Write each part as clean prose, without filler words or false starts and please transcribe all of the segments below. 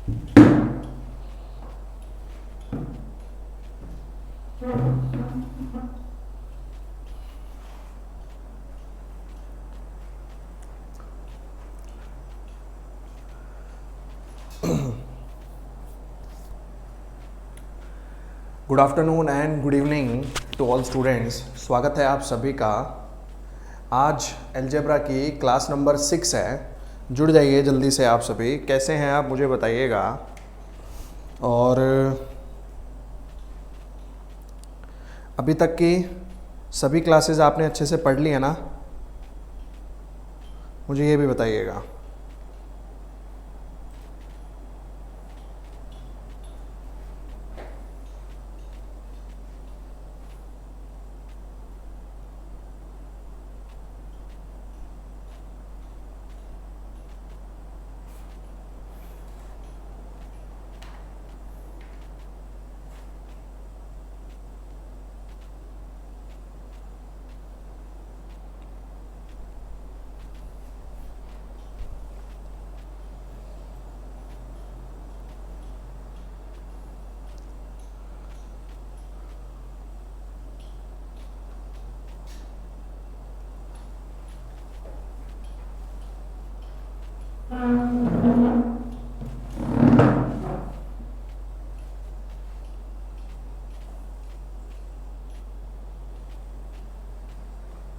Good afternoon and good evening to all students. स्वागत है आप सभी का। आज अलजेब्रा की क्लास नंबर 6 है। जुड़ जाइए जल्दी से आप सभी। कैसे हैं आप मुझे बताइएगा। और अभी तक की सभी क्लासेस आपने अच्छे से पढ़ ली है ना? मुझे ये भी बताइएगा।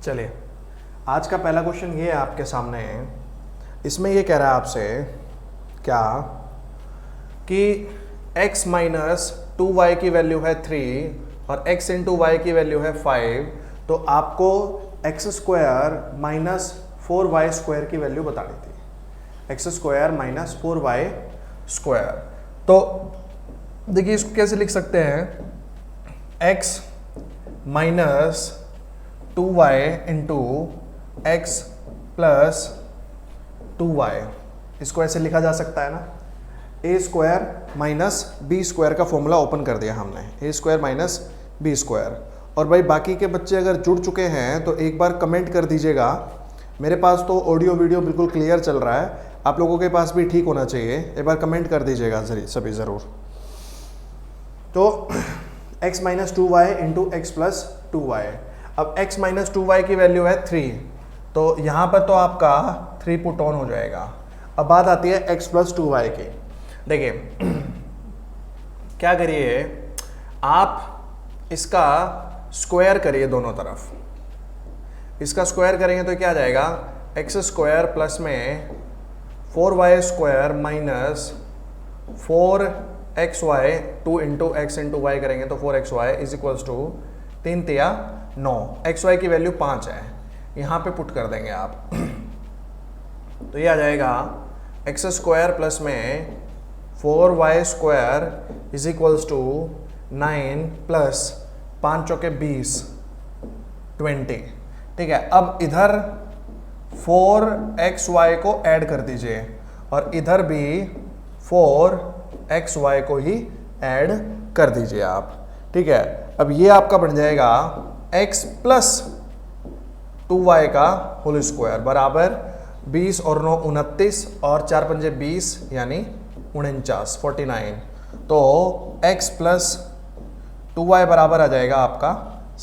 चलिए, आज का पहला क्वेश्चन ये है आपके सामने। इसमें ये कह रहा है आपसे क्या कि x माइनस 2y की वैल्यू है 3 और x इंटू वाई की वैल्यू है 5, तो आपको x square minus 4y square की वैल्यू बतानी थी। X square minus 4y square. तो देखिए इसको कैसे लिख सकते हैं, x minus 2y into x plus 2y, इसको ऐसे लिखा जा सकता है ना। ए स्क्वायर माइनस बी स्क्वायर का फॉर्मूला ओपन कर दिया हमने, ए स्क्वायर माइनस बी स्क्वायर। और भाई बाकी के बच्चे अगर जुड़ चुके हैं तो एक बार कमेंट कर दीजिएगा। मेरे पास तो ऑडियो वीडियो बिल्कुल क्लियर चल रहा है, आप लोगों के पास भी ठीक होना चाहिए। एक बार कमेंट कर दीजिएगा सभी ज़रूर। तो x minus 2y into x plus 2y। अब x माइनस 2y की वैल्यू है 3, तो यहाँ पर तो आपका 3 पुट ऑन हो जाएगा। अब बात आती है x प्लस 2y की। देखिए क्या करिए, आप इसका स्क्वायर करिए दोनों तरफ। इसका स्क्वायर करेंगे तो क्या आ जाएगा, एक्स स्क्वायर प्लस में 4y square minus 4xy, 2 into x into y करेंगे तो 4xy इज इक्वल्स टू 3 तिया 9। xy की वैल्यू 5 है, यहाँ पे पुट कर देंगे आप। तो ये आ जाएगा एक्स स्क्वायर प्लस में 4y square is equals to 9 plus 5 चौके 20 20। ठीक है, अब इधर 4xy को ऐड कर दीजिए और इधर भी 4xy को ही ऐड कर दीजिए आप। ठीक है, अब ये आपका बन जाएगा x प्लस 2y का होल स्क्वायर बराबर 20 और 9 29 और 4 पंजे 20 यानी 49 49। तो x प्लस 2y बराबर आ जाएगा आपका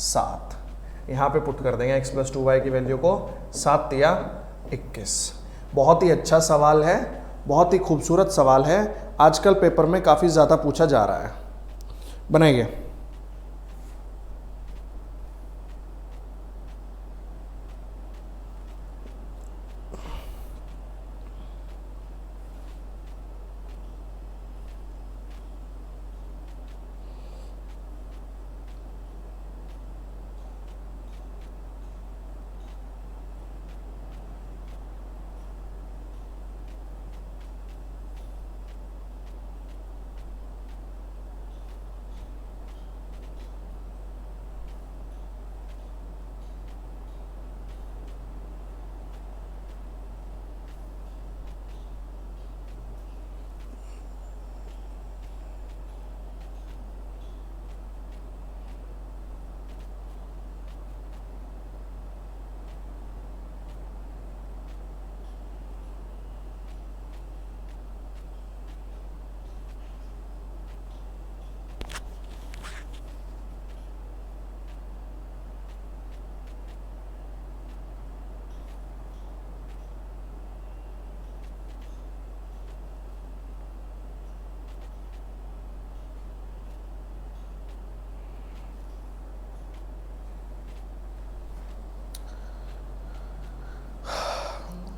7। यहाँ पे पुट कर देंगे x प्लस 2y की वैल्यू को, 7 तिया 21। बहुत ही अच्छा सवाल है, बहुत ही खूबसूरत सवाल है। आजकल पेपर में काफ़ी ज़्यादा पूछा जा रहा है। बनाइए।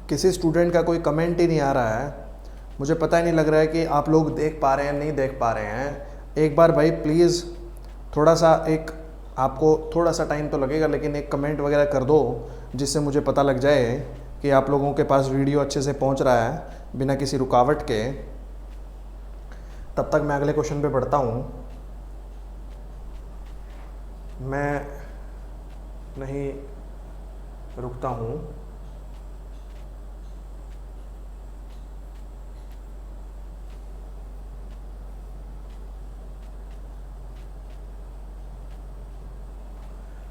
किसी स्टूडेंट का कोई कमेंट ही नहीं आ रहा है। मुझे पता ही नहीं लग रहा है कि आप लोग देख पा रहे हैं नहीं देख पा रहे हैं। एक बार भाई प्लीज़ थोड़ा सा आपको थोड़ा सा टाइम तो लगेगा, लेकिन एक कमेंट वगैरह कर दो जिससे मुझे पता लग जाए कि आप लोगों के पास वीडियो अच्छे से पहुंच रहा है बिना किसी रुकावट के। तब तक मैं अगले क्वेश्चन पे बढ़ता हूँ। मैं नहीं रुकता हूँ।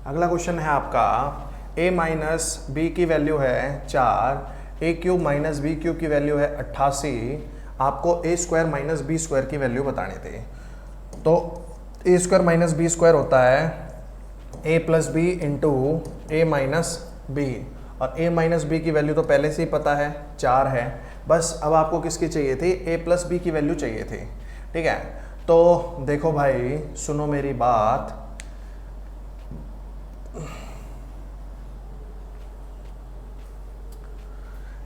अगला क्वेश्चन है आपका a माइनस बी की वैल्यू है 4, ए क्यूब माइनस बी क्यूब की वैल्यू है 88। आपको ए स्क्वायर माइनस बी स्क्वायर की वैल्यू बतानी थी। तो a square minus b square होता है ए प्लस बी इंटू ए माइनस बी, और ए माइनस बी की वैल्यू तो पहले से ही पता है 4 है। बस अब आपको किसकी चाहिए थी, ए प्लस बी की वैल्यू चाहिए थी। ठीक है, तो देखो भाई सुनो मेरी बात।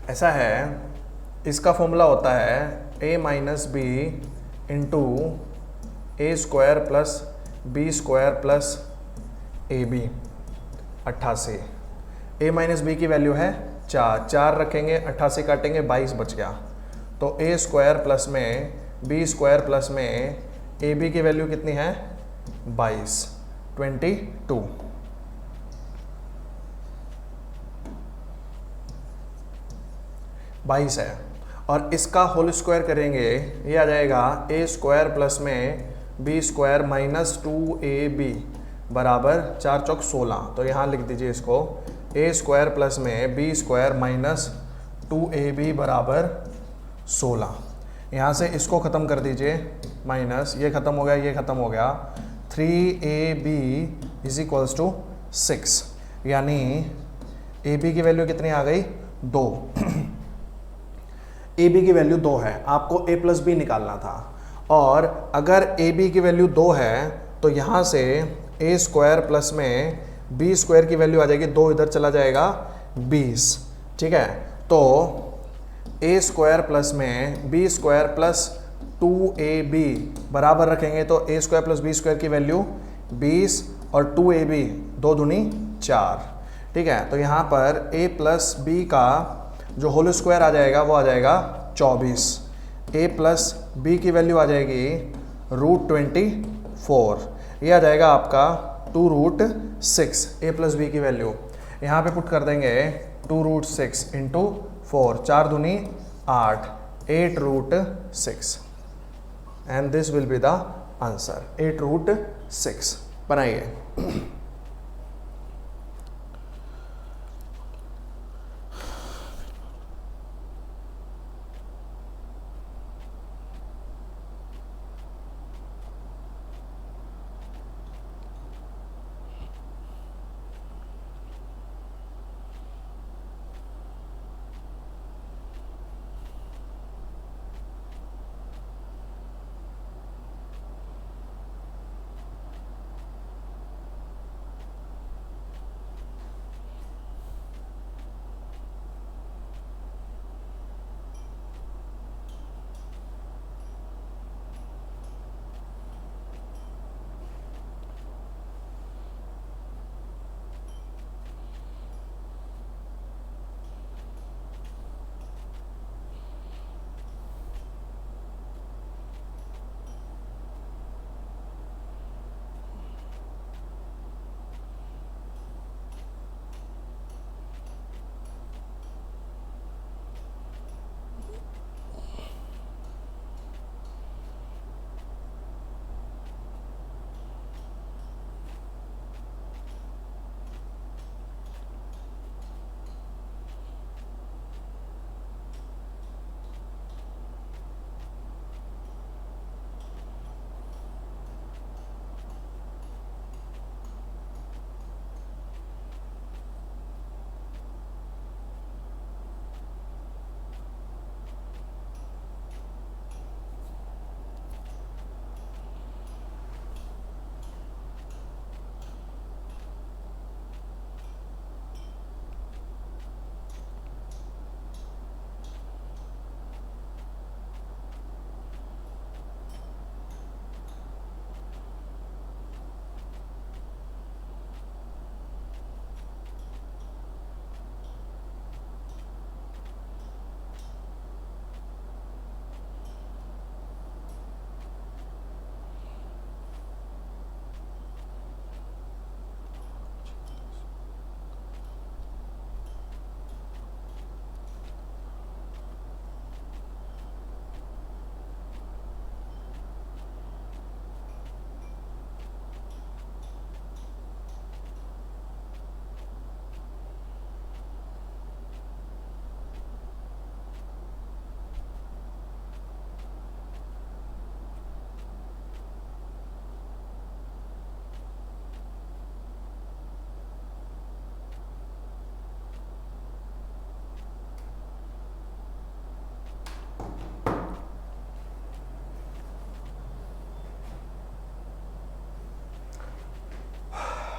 ऐसा है, इसका फॉर्मूला होता है a minus b into a square plus B square plus a b 88। a minus b की वैल्यू है 4 रखेंगे, 88 काटेंगे 22 बच गया। तो ए स्क्वायर प्लस में बी स्क्वायर प्लस में ए बी की वैल्यू कितनी है 22 22 है। और इसका होल स्क्वायर करेंगे, ये आ जाएगा ए स्क्वायर प्लस में बी स्क्वायर माइनस 2ab बराबर 4 चौक 16। तो यहाँ लिख दीजिए इसको, ए स्क्वायर प्लस में बी स्क्वायर माइनस 2ab बराबर 16। यहाँ से इसको ख़त्म कर दीजिए, माइनस ये ख़त्म हो गया, ये ख़त्म हो गया। 3ab इज इक्वल्स टू 6, यानी ab की वैल्यू कितनी आ गई 2। ए बी की वैल्यू 2 है, आपको ए प्लस बी निकालना था। और अगर ए बी की वैल्यू 2 है तो यहाँ से ए स्क्वायर प्लस में बी स्क्वायर की वैल्यू आ जाएगी 2, इधर चला जाएगा 20। ठीक है, तो ए स्क्वायर प्लस में बी स्क्वायर प्लस 2ab बराबर रखेंगे तो a square plus B square की वैल्यू 20 और 2ab 2 दूनी 4। ठीक है, तो यहाँ पर a प्लस बी का जो होल स्क्वायर आ जाएगा वो आ जाएगा 24। a प्लस बी की वैल्यू आ जाएगी √24, ये आ जाएगा आपका 2√6 a प्लस बी की वैल्यू। यहाँ पे पुट कर देंगे 2√6 इंटू 4, 4 दूनी 8, 8√6 and this will be the answer 8√6। बनाइए।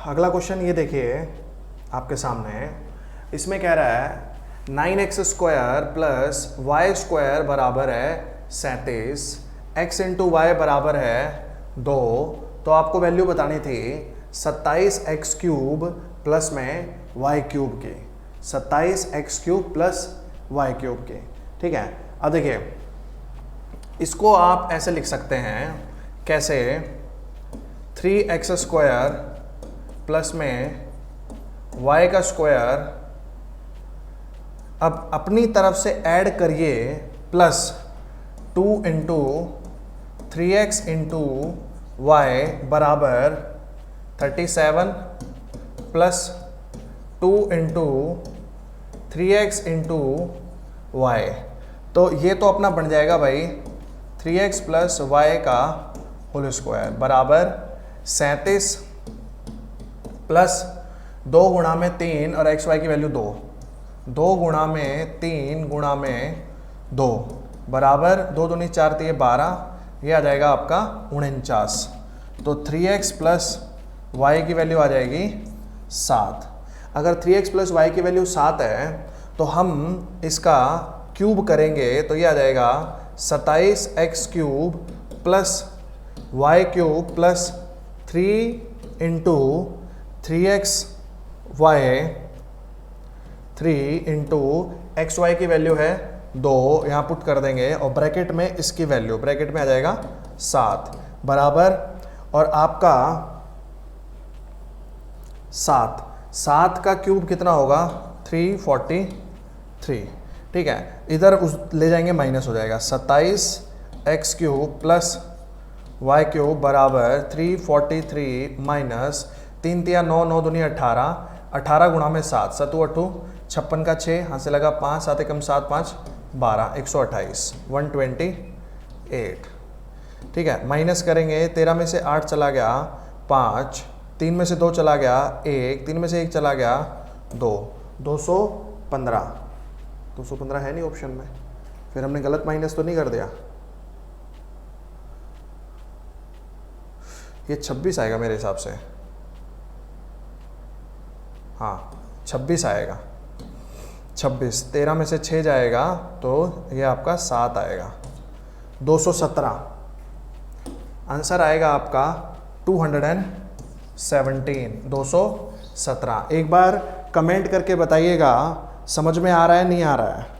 अगला क्वेश्चन ये देखिए आपके सामने, इसमें कह रहा है 9x² प्लस वाई स्क्वायर बराबर है 37, x इंटू वाई बराबर है 2। तो आपको वैल्यू बतानी थी 27x³ प्लस में वाई क्यूब की, 27x³ प्लस वाई क्यूब की। ठीक है, अब देखिए इसको आप ऐसे लिख सकते हैं, कैसे, 3x² प्लस में y का स्क्वायर, अब अपनी तरफ से ऐड करिए, plus 2 into 3x into Y बराबर 37 plus 2 into 3x into Y. तो ये तो अपना बन जाएगा भाई 3x प्लस वाई का होल स्क्वायर बराबर 37 प्लस 2 गुणा में 3 और एक्स वाई की वैल्यू 2, 2 गुणा में 3 गुणा में 2 बराबर 2 दूनी 4 3 12, ये आ जाएगा आपका 49। तो 3x प्लस वाई की वैल्यू आ जाएगी 7। अगर 3x प्लस वाई की वैल्यू 7 है तो हम इसका क्यूब करेंगे तो ये आ जाएगा 27x³ plus y cube plus 3 into 3x y, 3 into x y की वैल्यू है 2, यहाँ पुट कर देंगे और ब्रैकेट में इसकी वैल्यू, ब्रैकेट में आ जाएगा 7 बराबर, और आपका 7 का क्यूब कितना होगा 343। ठीक है, इधर उस ले जाएंगे माइनस हो जाएगा, 27x³ प्लस वाई क्यूब बराबर 343 माइनस 3 3 9 9 दूनी 18, 18 गुणा में 7, 7 8 56 का 6, हाथ से लगा 5, 7 एकम 7 5 12, 128 128। ठीक है, माइनस करेंगे, 13 में से 8 चला गया 5, 3 में से 2 चला गया 1, 3 में से 1 चला गया 2, 215। 215 है नहीं ऑप्शन में, फिर हमने गलत माइनस तो नहीं कर दिया। ये 26 आएगा मेरे हिसाब से, हाँ 26 आएगा, 26, 13 में से 6 जाएगा तो ये आपका 7 आएगा, 217 आंसर आएगा आपका 217, 217। एक बार कमेंट करके बताइएगा समझ में आ रहा है नहीं आ रहा है।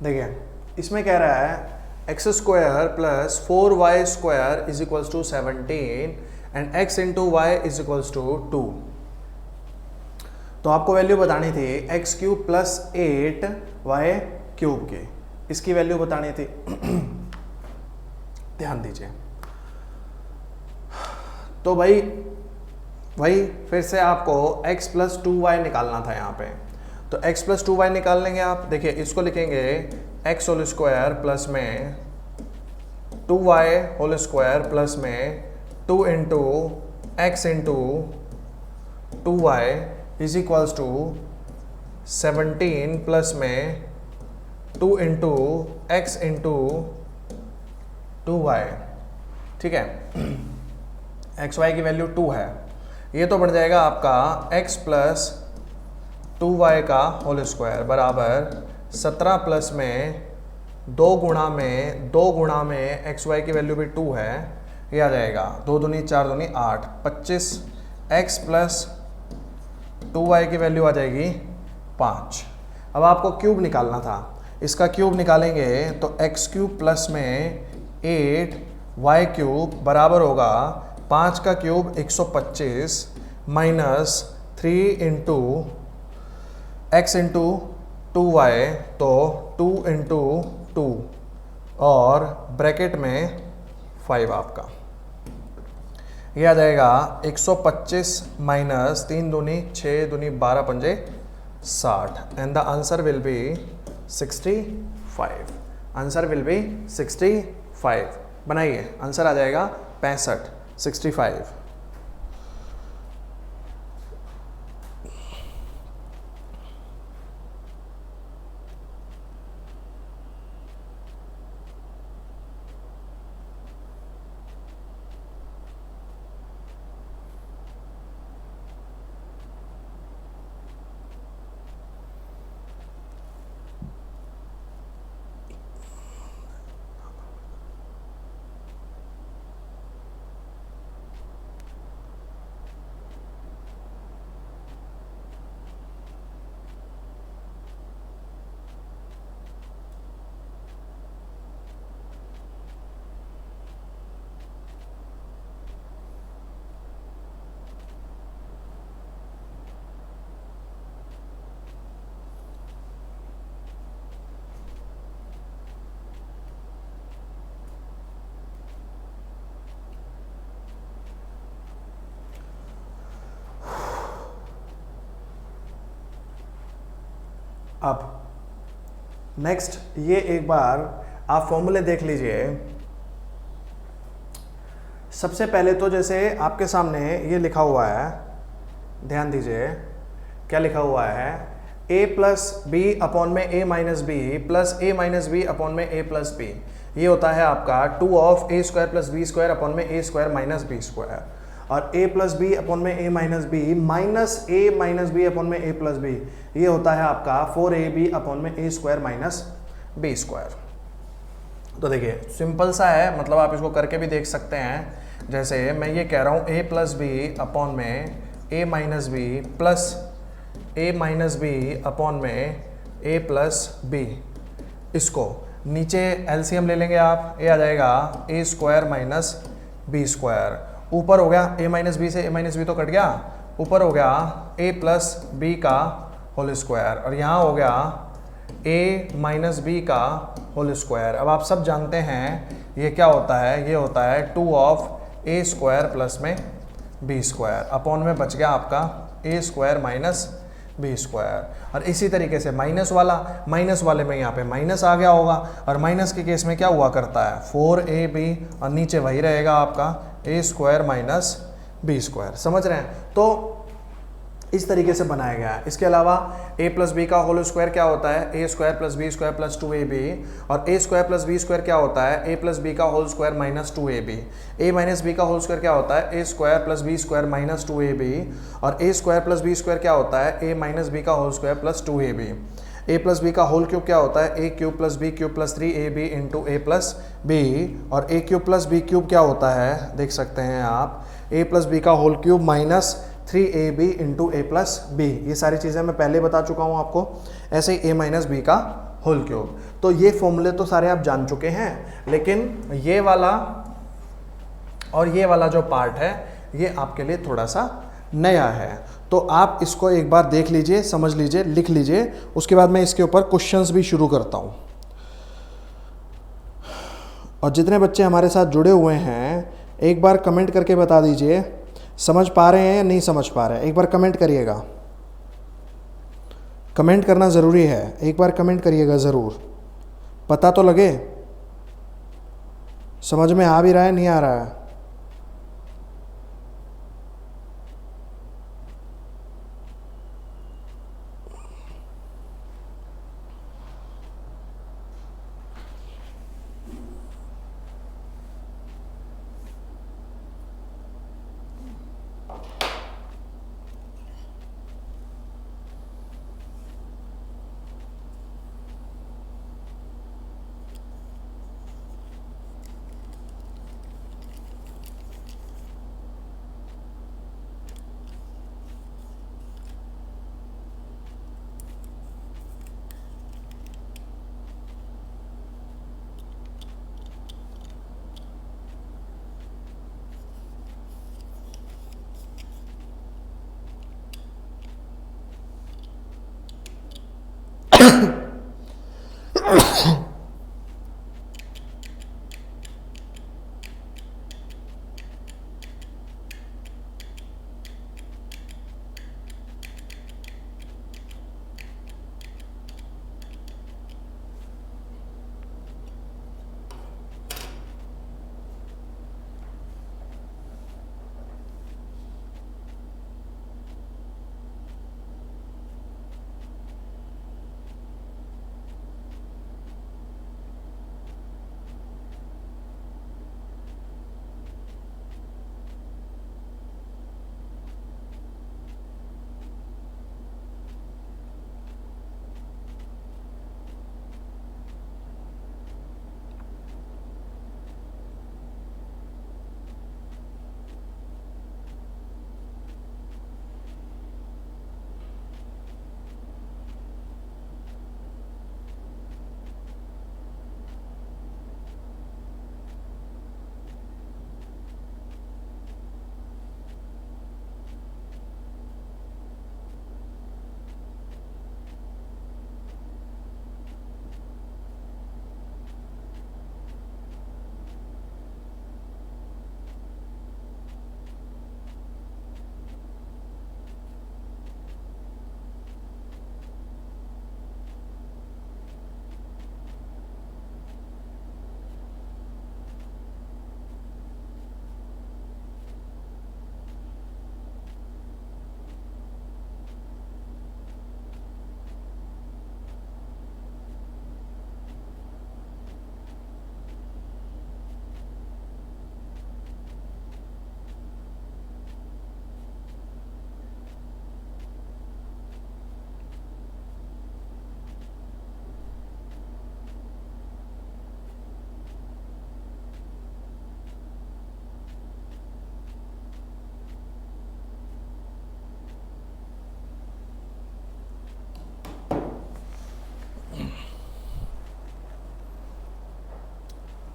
देखिए इसमें कह रहा है x square plus 4y² is equals to 17 and x into y is equals to 2। तो आपको वैल्यू बतानी थी x³ प्लस 8y³ की, इसकी वैल्यू बतानी थी। ध्यान दीजिए। तो भाई फिर से आपको x प्लस 2y निकालना था यहाँ पे। तो x प्लस 2y निकाल लेंगे आप। देखिए इसको लिखेंगे x होल स्क्वायर प्लस में 2y होल स्क्वायर प्लस में 2 into x into 2y is equals to 17 plus में 2 इंटू एक्स इंटू 2y। ठीक है, एक्स वाई की वैल्यू 2 है। ये तो बढ़ जाएगा आपका x प्लस 2y का होल स्क्वायर बराबर 17 प्लस में 2 गुणा में एक्स वाई की वैल्यू भी 2 है, ये आ जाएगा 2 दूनी 4 दूनी 8, 25 x प्लस 2y की वैल्यू आ जाएगी 5। अब आपको क्यूब निकालना था, इसका क्यूब निकालेंगे तो x³ प्लस में 8y³ बराबर होगा 5 का cube 125 minus 3 into x into 2y, तो 2 इंटू 2 और ब्रैकेट में 5 आपका, ये आ जाएगा 125 माइनस 3 दूनी 6 दूनी 12 पंजे 60 and the answer will be 65। Answer will be 65। बनाइए, आंसर आ जाएगा 65, 65। अब नेक्स्ट ये एक बार आप फॉर्मूले देख लीजिए। सबसे पहले तो जैसे आपके सामने ये लिखा हुआ है, ध्यान दीजिए क्या लिखा हुआ है, a प्लस बी अपॉन में a minus b plus a minus b upon में a प्लस बी। ये होता है आपका 2 of a square plus B square upon में a square minus b square, और a प्लस बी अपॉन में a minus B minus a minus b upon में a plus b. ये होता है आपका 4ab अपॉन में a square minus b square. तो देखिए सिंपल सा है, मतलब आप इसको करके भी देख सकते हैं। जैसे मैं ये कह रहा हूँ a प्लस बी अपॉन में a minus b plus a minus b upon में a प्लस बी, इसको नीचे एलसीएम ले लेंगे आप, ये आ जाएगा a square minus b square. ऊपर हो गया a माइनस बी से a माइनस बी तो कट गया, ऊपर हो गया a प्लस बी का होल स्क्वायर, और यहाँ हो गया a माइनस बी का होल स्क्वायर। अब आप सब जानते हैं ये क्या होता है, ये होता है 2 ऑफ a स्क्वायर प्लस में b स्क्वायर अपॉन में बच गया आपका a square minus b square. और इसी तरीके से माइनस वाले में यहाँ पे माइनस आ गया होगा, और माइनस के केस में क्या हुआ करता है 4ab, और नीचे वही रहेगा आपका a square minus b square. समझ रहे हैं? तो इस तरीके से बनाया गया है। इसके अलावा a प्लस बी का होल स्क्वायर क्या होता है, a square plus B square plus 2ab, और a square plus B square क्या होता है, a प्लस बी का whole square minus 2ab। a minus b का होल स्क्वायर क्या होता है, a square plus B square minus 2ab, और a square plus B square क्या होता है, a माइनस बी का whole square plus 2ab। a plus b का होल क्यूब क्या होता है, a cube plus b cube plus 3ab into a plus b, और a cube plus b cube क्या होता है, देख सकते हैं आप, a प्लस बी का whole cube minus 3ab into a plus b. ये सारी चीज़ें मैं पहले बता चुका हूँ आपको। ऐसे ही a माइनस बी का होल क्यूब। तो ये फॉर्मूले तो सारे आप जान चुके हैं, लेकिन ये वाला और ये वाला जो पार्ट है ये आपके लिए थोड़ा सा नया है। तो आप इसको एक बार देख लीजिए, समझ लीजिए, लिख लीजिए, उसके बाद मैं इसके ऊपर क्वेश्चंस भी शुरू करता हूँ। और जितने बच्चे हमारे साथ जुड़े हुए हैं एक बार कमेंट करके बता दीजिए समझ पा रहे हैं या नहीं समझ पा रहे हैं। एक बार कमेंट करिएगा, कमेंट करना ज़रूरी है, एक बार कमेंट करिएगा ज़रूर, पता तो लगे समझ में आ भी रहा है नहीं आ रहा है।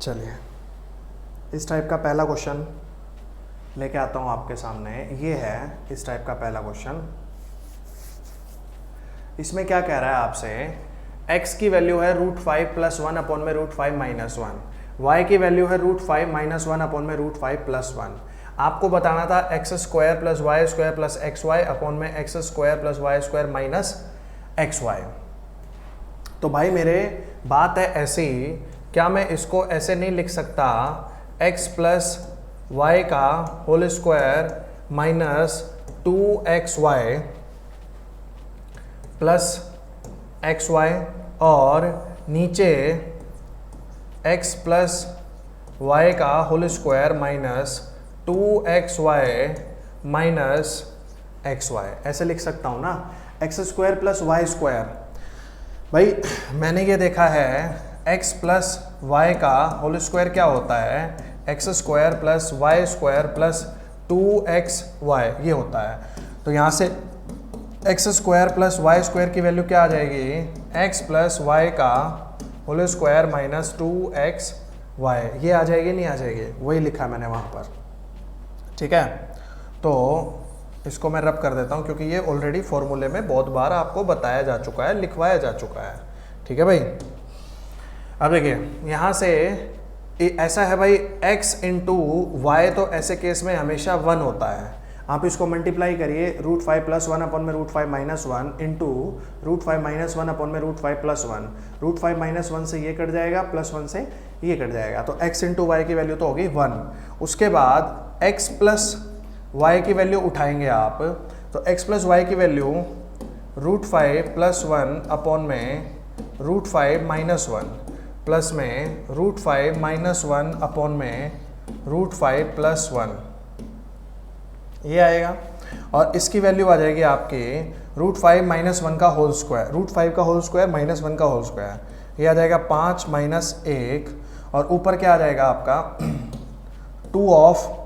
चलिए इस टाइप का पहला क्वेश्चन लेके आता हूँ आपके सामने। ये है इस टाइप का पहला क्वेश्चन। इसमें क्या कह रहा है आपसे, x की वैल्यू है √5 + 1 अपॉन में √5 - 1, y की वैल्यू है √5 - 1 अपॉन में √5 + 1। आपको बताना था x² + y² + xy अपॉन में x² + y² - xy। तो भाई मेरे बात है ऐसी, क्या मैं इसको ऐसे नहीं लिख सकता x + y का होल स्क्वायर - 2xy + xy और नीचे x + y का होल स्क्वायर - 2xy - xy ऐसे लिख सकता हूँ ना। x² + y², भाई मैंने ये देखा है x + y का होल स्क्वायर क्या होता है, x² + y² + 2xy ये होता है। तो यहाँ से x² + y² की वैल्यू क्या आ जाएगी, x + y का होल स्क्वायर माइनस 2xy, ये आ जाएगी नहीं आ जाएगी, वही लिखा है मैंने वहाँ पर। ठीक है, तो इसको मैं रब कर देता हूँ क्योंकि ये ऑलरेडी फॉर्मूले में बहुत बार आपको बताया जा चुका है, लिखवाया जा चुका है। ठीक है भाई, अब देखिए यहाँ से ऐसा है भाई x इंटू वाई, तो ऐसे केस में हमेशा 1 होता है। आप इसको मल्टीप्लाई करिए √5 + 1 अपॉन में √5 - 1 इंटू √5 - 1 अपॉन में √5 + 1, √5 - 1 से ये कट जाएगा, +1 से ये कट जाएगा, तो x इंटू वाई की वैल्यू तो होगी 1। उसके बाद x प्लस वाई की वैल्यू उठाएंगे आप, तो x प्लस वाई की वैल्यू √5 + 1 अपॉन में √5 - 1 प्लस में √5 - 1 अपॉन में √5 + 1, ये आएगा। और इसकी वैल्यू आ जाएगी आपकी √5 - 1 का होल स्क्वायर, √5 का होल स्क्वायर - 1 का होल स्क्वायर, ये आ जाएगा 5 - 1, और ऊपर क्या आ जाएगा आपका 2 of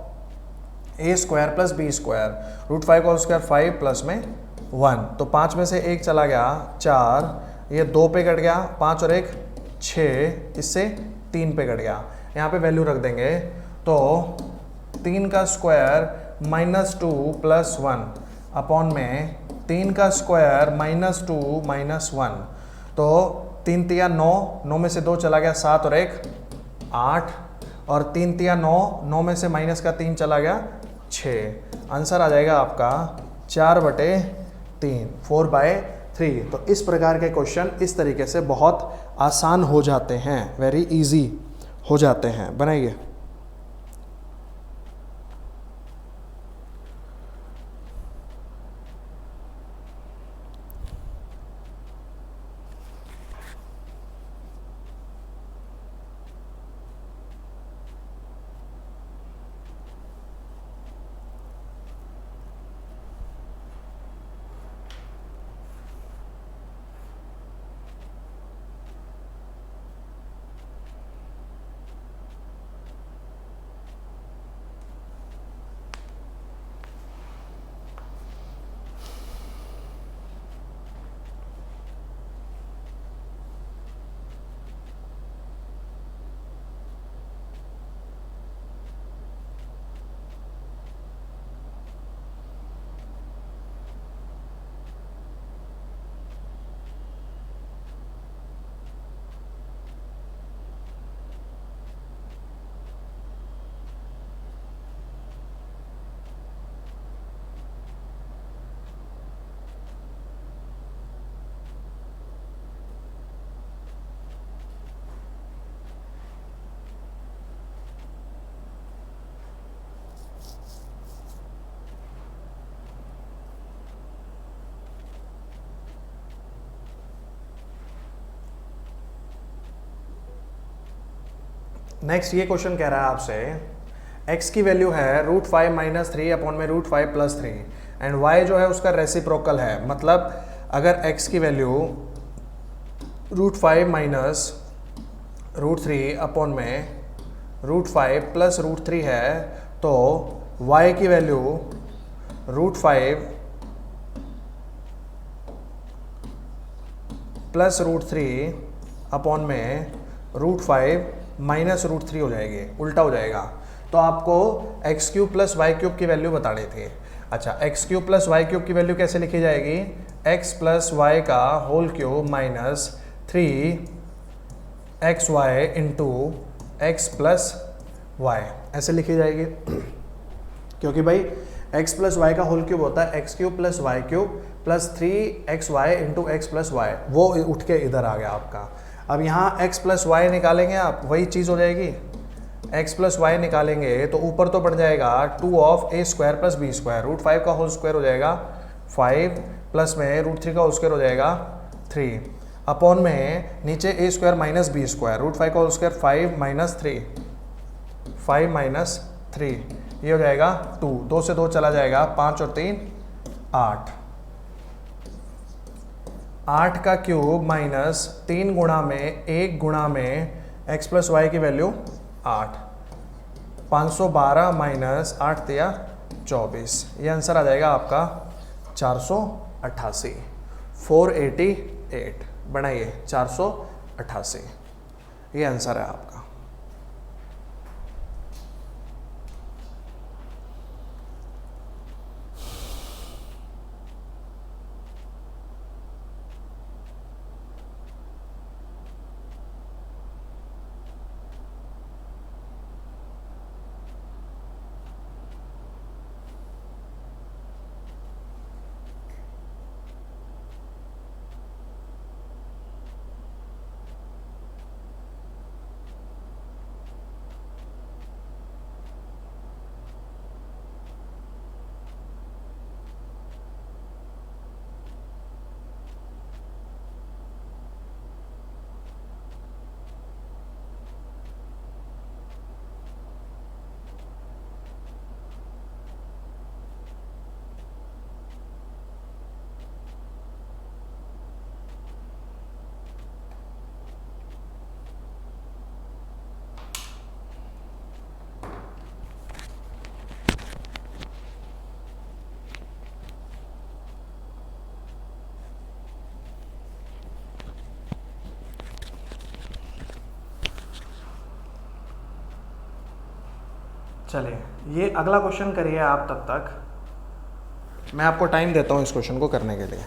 a square plus b square, √5 का होल स्क्वायर 5 प्लस में 1, तो 5 में से 1 चला गया 4, ये 2 पे कट गया, 5 और 1 6, इससे 3 पे कट गया। यहाँ पे वैल्यू रख देंगे, तो 3 का स्क्वायर -2 + 1 अपॉन में 3 का स्क्वायर -2 - 1, तो 3 तिया 9, 9 में से 2 चला गया 7 और 1 8, और 3 तिया 9, 9 में से माइनस का 3 चला गया 6। आंसर आ जाएगा आपका 4/3, 4/3। तो इस प्रकार के क्वेश्चन इस तरीके से बहुत आसान हो जाते हैं, वेरी इजी हो जाते हैं। बनाइए। नेक्स्ट ये क्वेश्चन कह रहा है आपसे, x की वैल्यू है √5 - 3 अपॉन में √5 + 3 एंड y जो है उसका रेसिप्रोकल है। मतलब अगर x की वैल्यू √5 - √3 अपॉन में √5 + √3 है, तो y की वैल्यू √5 + √3 अपॉन में √5 - √3 हो जाएगी, उल्टा हो जाएगा। तो आपको x³ + y³ की वैल्यू बतानी थी। अच्छा, x³ + y³ की वैल्यू कैसे लिखी जाएगी, x + y का whole cube minus 3xy into x + y, ऐसे लिखी जाएगी। क्योंकि भाई x + y का होल क्यूब होता है x³ + y³ plus 3xy into x + y, वो उठ के इधर आ गया आपका। अब यहाँ x + y निकालेंगे आप, वही चीज़ हो जाएगी। x + y निकालेंगे तो ऊपर तो बढ़ जाएगा 2 of a square plus b square, √5 का होल स्क्वायर हो जाएगा 5 प्लस में √3 का होल स्क्वायर हो जाएगा 3 अपॉन में नीचे a square minus b square, √5 का होल स्क्वायर 5 - 3, 5 - 3, ये हो जाएगा 2, 2 से 2 चला जाएगा 5 और 3 8, 8 का क्यूब माइनस 3 गुणा में 1 गुणा में x + y की वैल्यू 8, 512 माइनस 8 तिया 24, ये आंसर आ जाएगा आपका 488, 488। बनाइए 488। ये आंसर है आपका। चलिए, ये अगला क्वेश्चन करिए आप तब तक, मैं आपको टाइम देता हूँ इस क्वेश्चन को करने के लिए।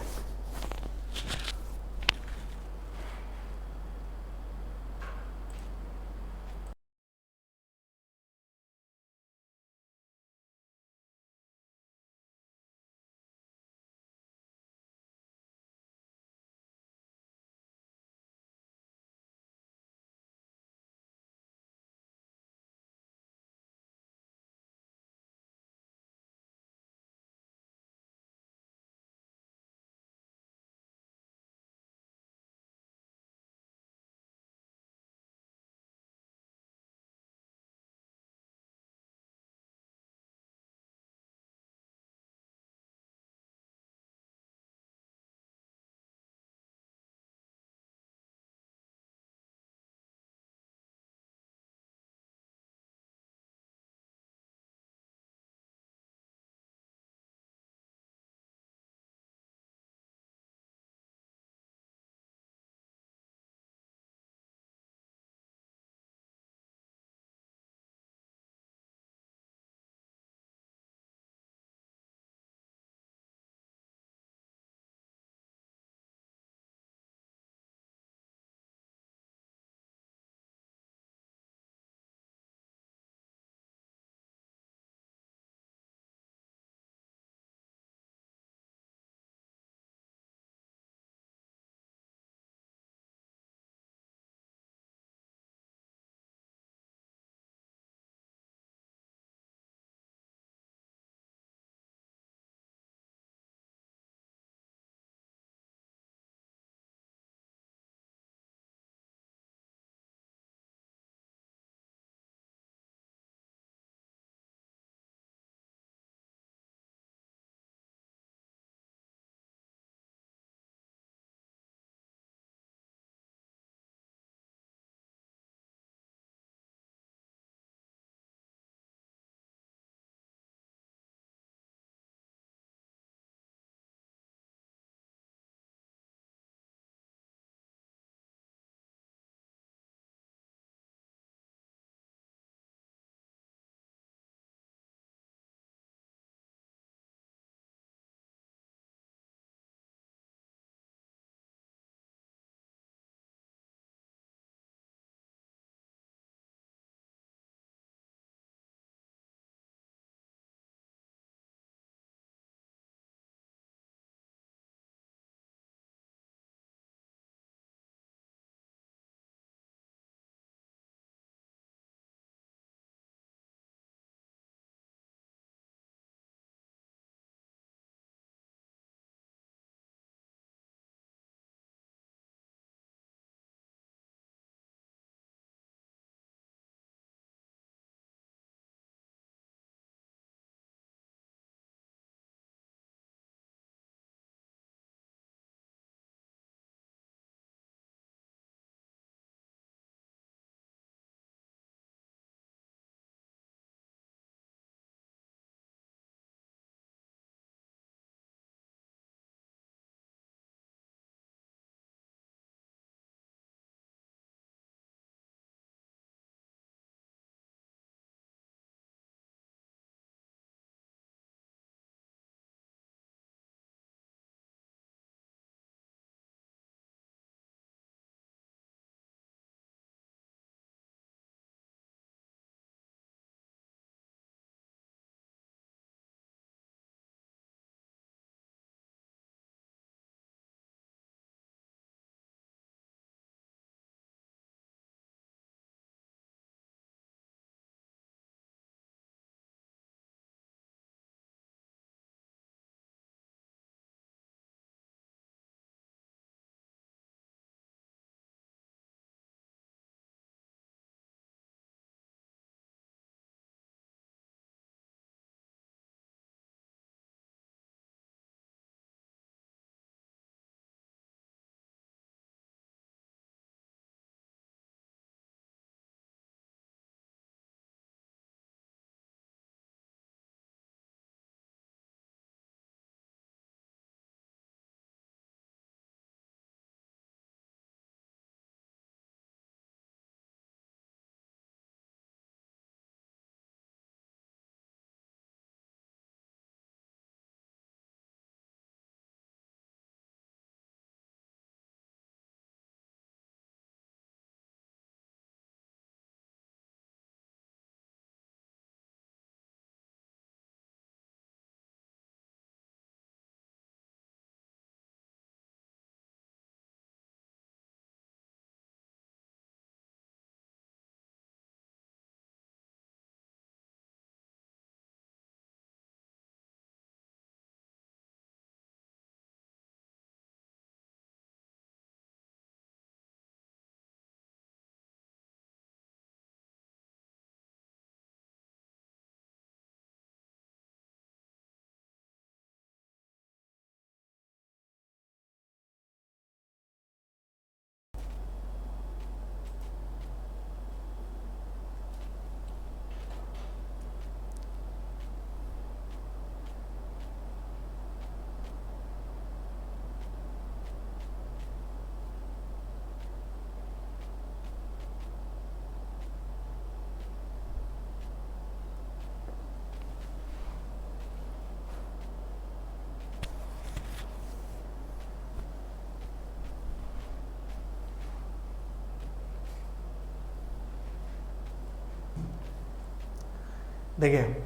देखिए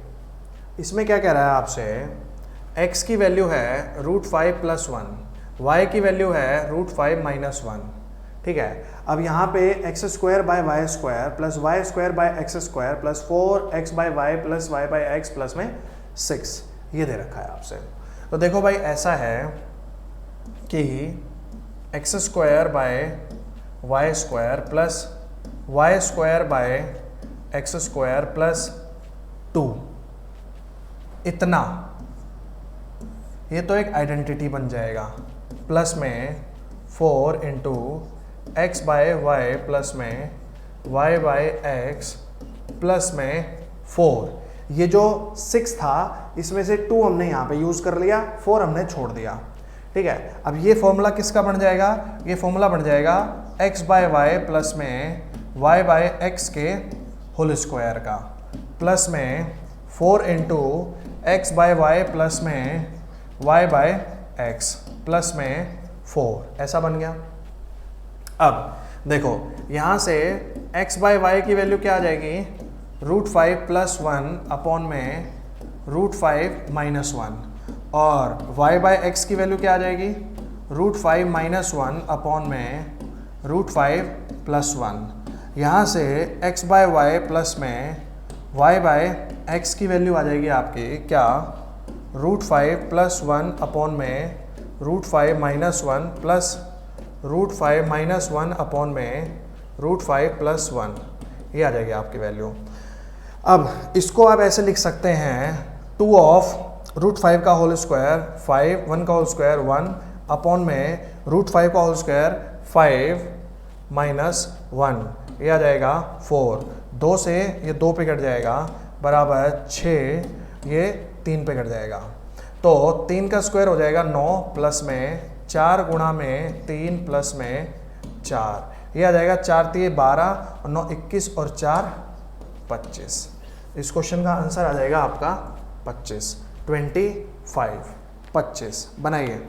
इसमें क्या कह रहा है आपसे, x की वैल्यू है √5 + 1, y की वैल्यू है √5 - 1, ठीक है। अब यहाँ पे x² / y² plus y² / x² plus 4x/y plus y/x plus में 6 ये दे रखा है आपसे। तो देखो भाई ऐसा है कि x² / y² plus y² / x² plus 2 इतना, ये तो एक आइडेंटिटी बन जाएगा, प्लस में 4 × x/y प्लस में y/x प्लस में 4। ये जो 6 था इसमें से 2 हमने यहाँ पे यूज़ कर लिया, 4 हमने छोड़ दिया, ठीक है। अब ये फॉर्मूला किसका बन जाएगा, ये फॉर्मूला बन जाएगा x/y प्लस में y/x के होल स्क्वायर का, प्लस में 4 × x/y प्लस में y/x प्लस में 4, ऐसा बन गया। अब देखो यहाँ से x/y की वैल्यू क्या आ जाएगी, √5 + 1 अपॉन में √5 - 1, और y/x की वैल्यू क्या आ जाएगी, √5 - 1 अपॉन में √5 + 1। यहाँ से x/y प्लस में y/x की वैल्यू आ जाएगी आपकी क्या, √5 + 1 अपॉन में √5 - 1 प्लस √5 - 1 अपॉन में √5 + 1, ये आ जाएगी आपकी वैल्यू। अब इसको आप ऐसे लिख सकते हैं 2 ऑफ √5 का होल स्क्वायर 5, 1 का होल स्क्वायर 1 अपॉन में √5 का होल स्क्वायर 5 - 1, ये आ जाएगा 4, 2 से ये 2 पे कट जाएगा बराबर 6, ये 3 पे कट जाएगा। तो 3 का स्क्वायर हो जाएगा 9 प्लस में 4 गुणा में 3 प्लस में 4, ये आ जाएगा 4 × 3 = 12 और 9 21 और 4 25। इस क्वेश्चन का आंसर आ जाएगा आपका 25, 25 बनाइए।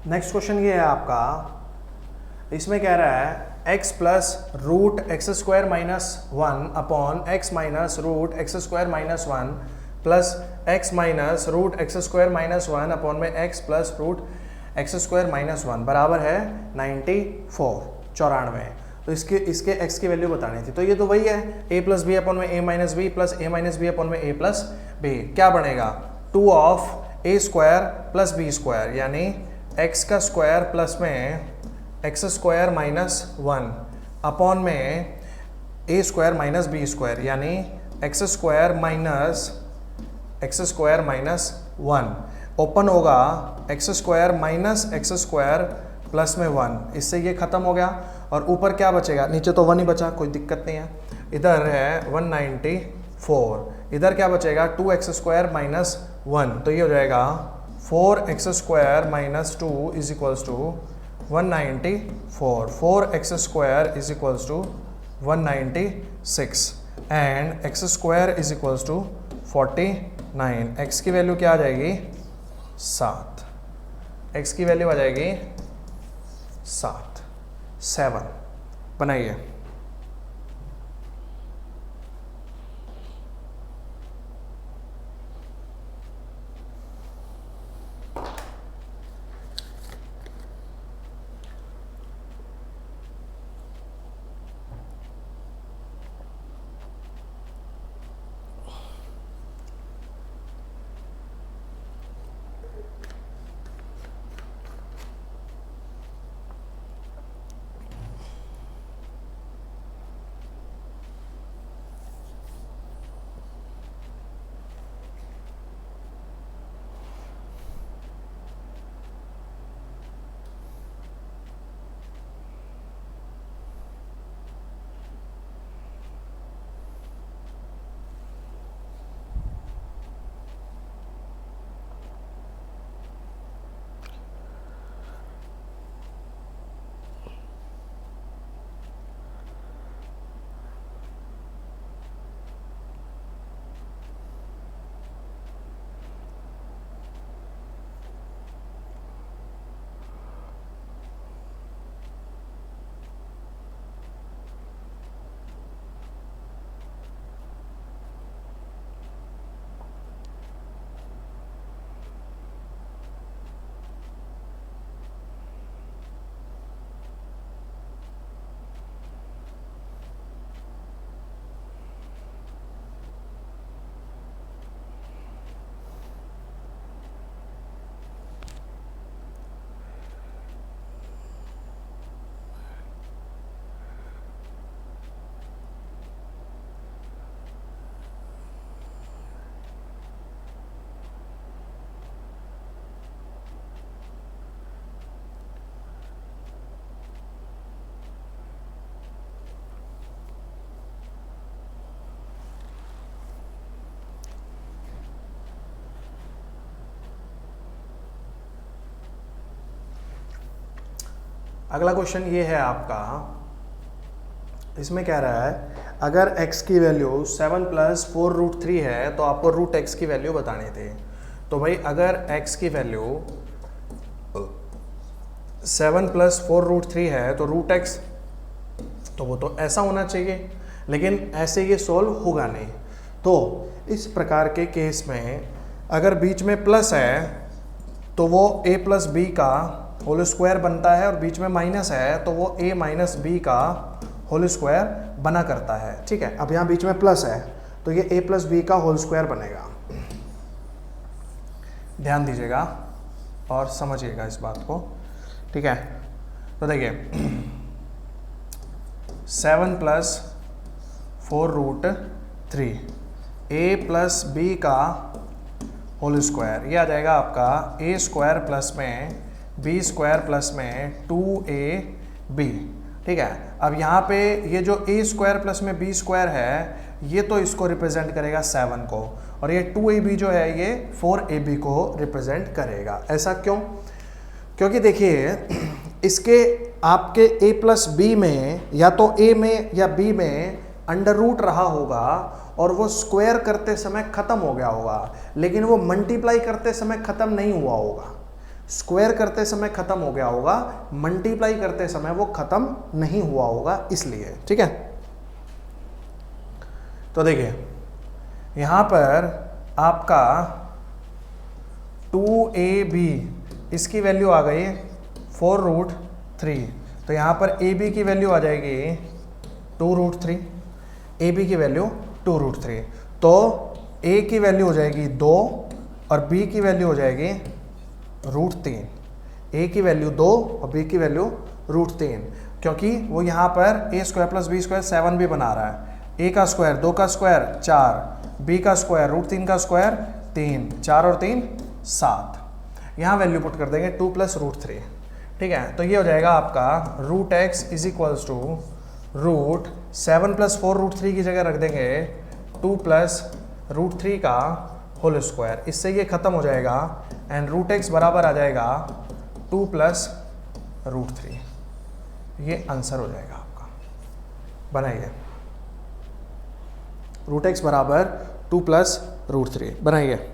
नेक्स्ट क्वेश्चन ये है आपका, इसमें कह रहा है x plus √x² - 1 upon x minus √x² - 1 plus x minus √x² - 1 upon में x प्लस √x² - 1 बराबर है 94। तो इसके x की वैल्यू बतानी थी। तो ये तो वही है a प्लस बी अपॉन में a minus b plus a minus b upon में a प्लस बी। क्या बनेगा 2 ऑफ a² प्लस b² यानी x का स्क्वायर प्लस में एक्स स्क्वायर माइनस 1 अपॉन में ए स्क्वायर माइनस बी स्क्वायर, यानी एक्स स्क्वायर माइनस 1 ओपन होगा x square minus x square plus में 1, इससे ये खत्म हो गया। और ऊपर क्या बचेगा, नीचे तो 1 ही बचा, कोई दिक्कत नहीं है। इधर है 194, इधर क्या बचेगा 2x स्क्वायर माइनस 1, तो ये हो जाएगा 4x square minus 2 is equals to 194, 4x square is equals to 196 and x square is equals to 49। x की वैल्यू क्या आ जाएगी 7, x की वैल्यू आ जाएगी 7 बनाइए। अगला क्वेश्चन ये है आपका, इसमें कह रहा है अगर x की वैल्यू 7 प्लस 4√3 है तो आपको रूट x की वैल्यू बतानी थी। तो भाई अगर x की वैल्यू 7 प्लस 4√3 है तो रूट x, तो वो तो ऐसा होना चाहिए, लेकिन ऐसे ये सोल्व होगा नहीं। तो इस प्रकार के केस में अगर बीच में प्लस है तो वो a प्लस बी का होल स्क्वायर बनता है, और बीच में माइनस है तो वो a माइनस बी का होल स्क्वायर बना करता है। ठीक है, अब यहाँ बीच में प्लस है तो ये a प्लस बी का होल स्क्वायर बनेगा। ध्यान दीजिएगा और समझिएगा इस बात को। ठीक है, तो देखिए 7 प्लस 4√3 a प्लस बी का होल स्क्वायर, ये आ जाएगा आपका a स्क्वायर प्लस में बी स्क्वायर प्लस में 2ab। ठीक है, अब यहाँ पे ये जो a स्क्वायर प्लस में b स्क्वायर है ये तो इसको रिप्रेजेंट करेगा 7 को, और ये 2ab जो है ये 4ab को रिप्रेजेंट करेगा। ऐसा क्यों? क्योंकि देखिए इसके आपके a प्लस बी में या तो a में या b में अंडर रूट रहा होगा और वो स्क्वायर करते समय खत्म हो गया होगा, लेकिन वो मल्टीप्लाई करते समय खत्म नहीं हुआ होगा। स्क्वायर करते समय खत्म हो गया होगा, मल्टीप्लाई करते समय वो खत्म नहीं हुआ होगा, इसलिए। ठीक है, तो देखिए यहां पर आपका 2ab इसकी वैल्यू आ गई 4√3, तो यहां पर ab की वैल्यू आ जाएगी 2√3, ab की वैल्यू 2√3, तो a की वैल्यू हो जाएगी 2 और b की वैल्यू हो जाएगी √3। a की वैल्यू 2 और b की वैल्यू √3, क्योंकि वो यहाँ पर ए स्क्वायर प्लस बी स्क्वायर 7 भी बना रहा है। ए का स्क्वायर 2 का स्क्वायर 4, बी का स्क्वायर √3 का स्क्वायर 3, 4 और 3 7। यहाँ वैल्यू पुट कर देंगे 2 प्लस √3। ठीक है, तो ये हो जाएगा आपका √x is equals to √7 plus 4 √3 की जगह रख देंगे 2 प्लस √3 का होल स्क्वायर। इससे ये खत्म हो जाएगा एंड √x बराबर आ जाएगा 2 प्लस √3। ये आंसर हो जाएगा आपका। बनाइए, √x बराबर 2 प्लस √3। बनाइए।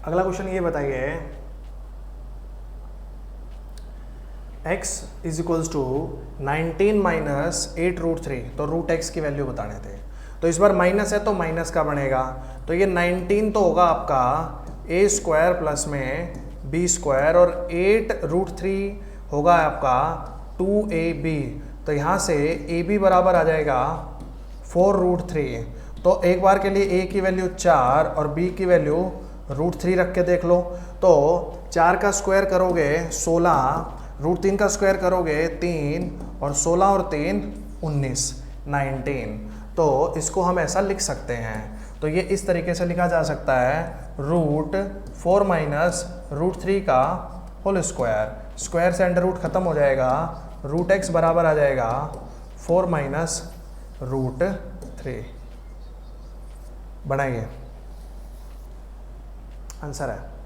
अगला क्वेश्चन ये बताइए, x is equals to 19 minus 8 √3, तो √x की वैल्यू बताने थे। तो इस बार माइनस है तो माइनस का बनेगा, तो ये 19 तो होगा आपका a स्क्वायर प्लस में b स्क्वायर और 8 √3 होगा आपका 2ab। तो यहाँ से ab बराबर आ जाएगा 4 √3। तो एक बार के लिए a की वैल्यू 4 और b की वैल्यू √3 रख के देख लो। तो 4 का स्क्वायर करोगे 16, √3 का स्क्वायर करोगे 3 और 16 और 3 19 19। तो इसको हम ऐसा लिख सकते हैं। तो ये इस तरीके से लिखा जा सकता है √4 माइनस √3 का होल स्क्वायर। स्क्वायर से अंडर रूट खत्म हो जाएगा, √x बराबर आ जाएगा 4 माइनस √3। बनाइए, आंसर है।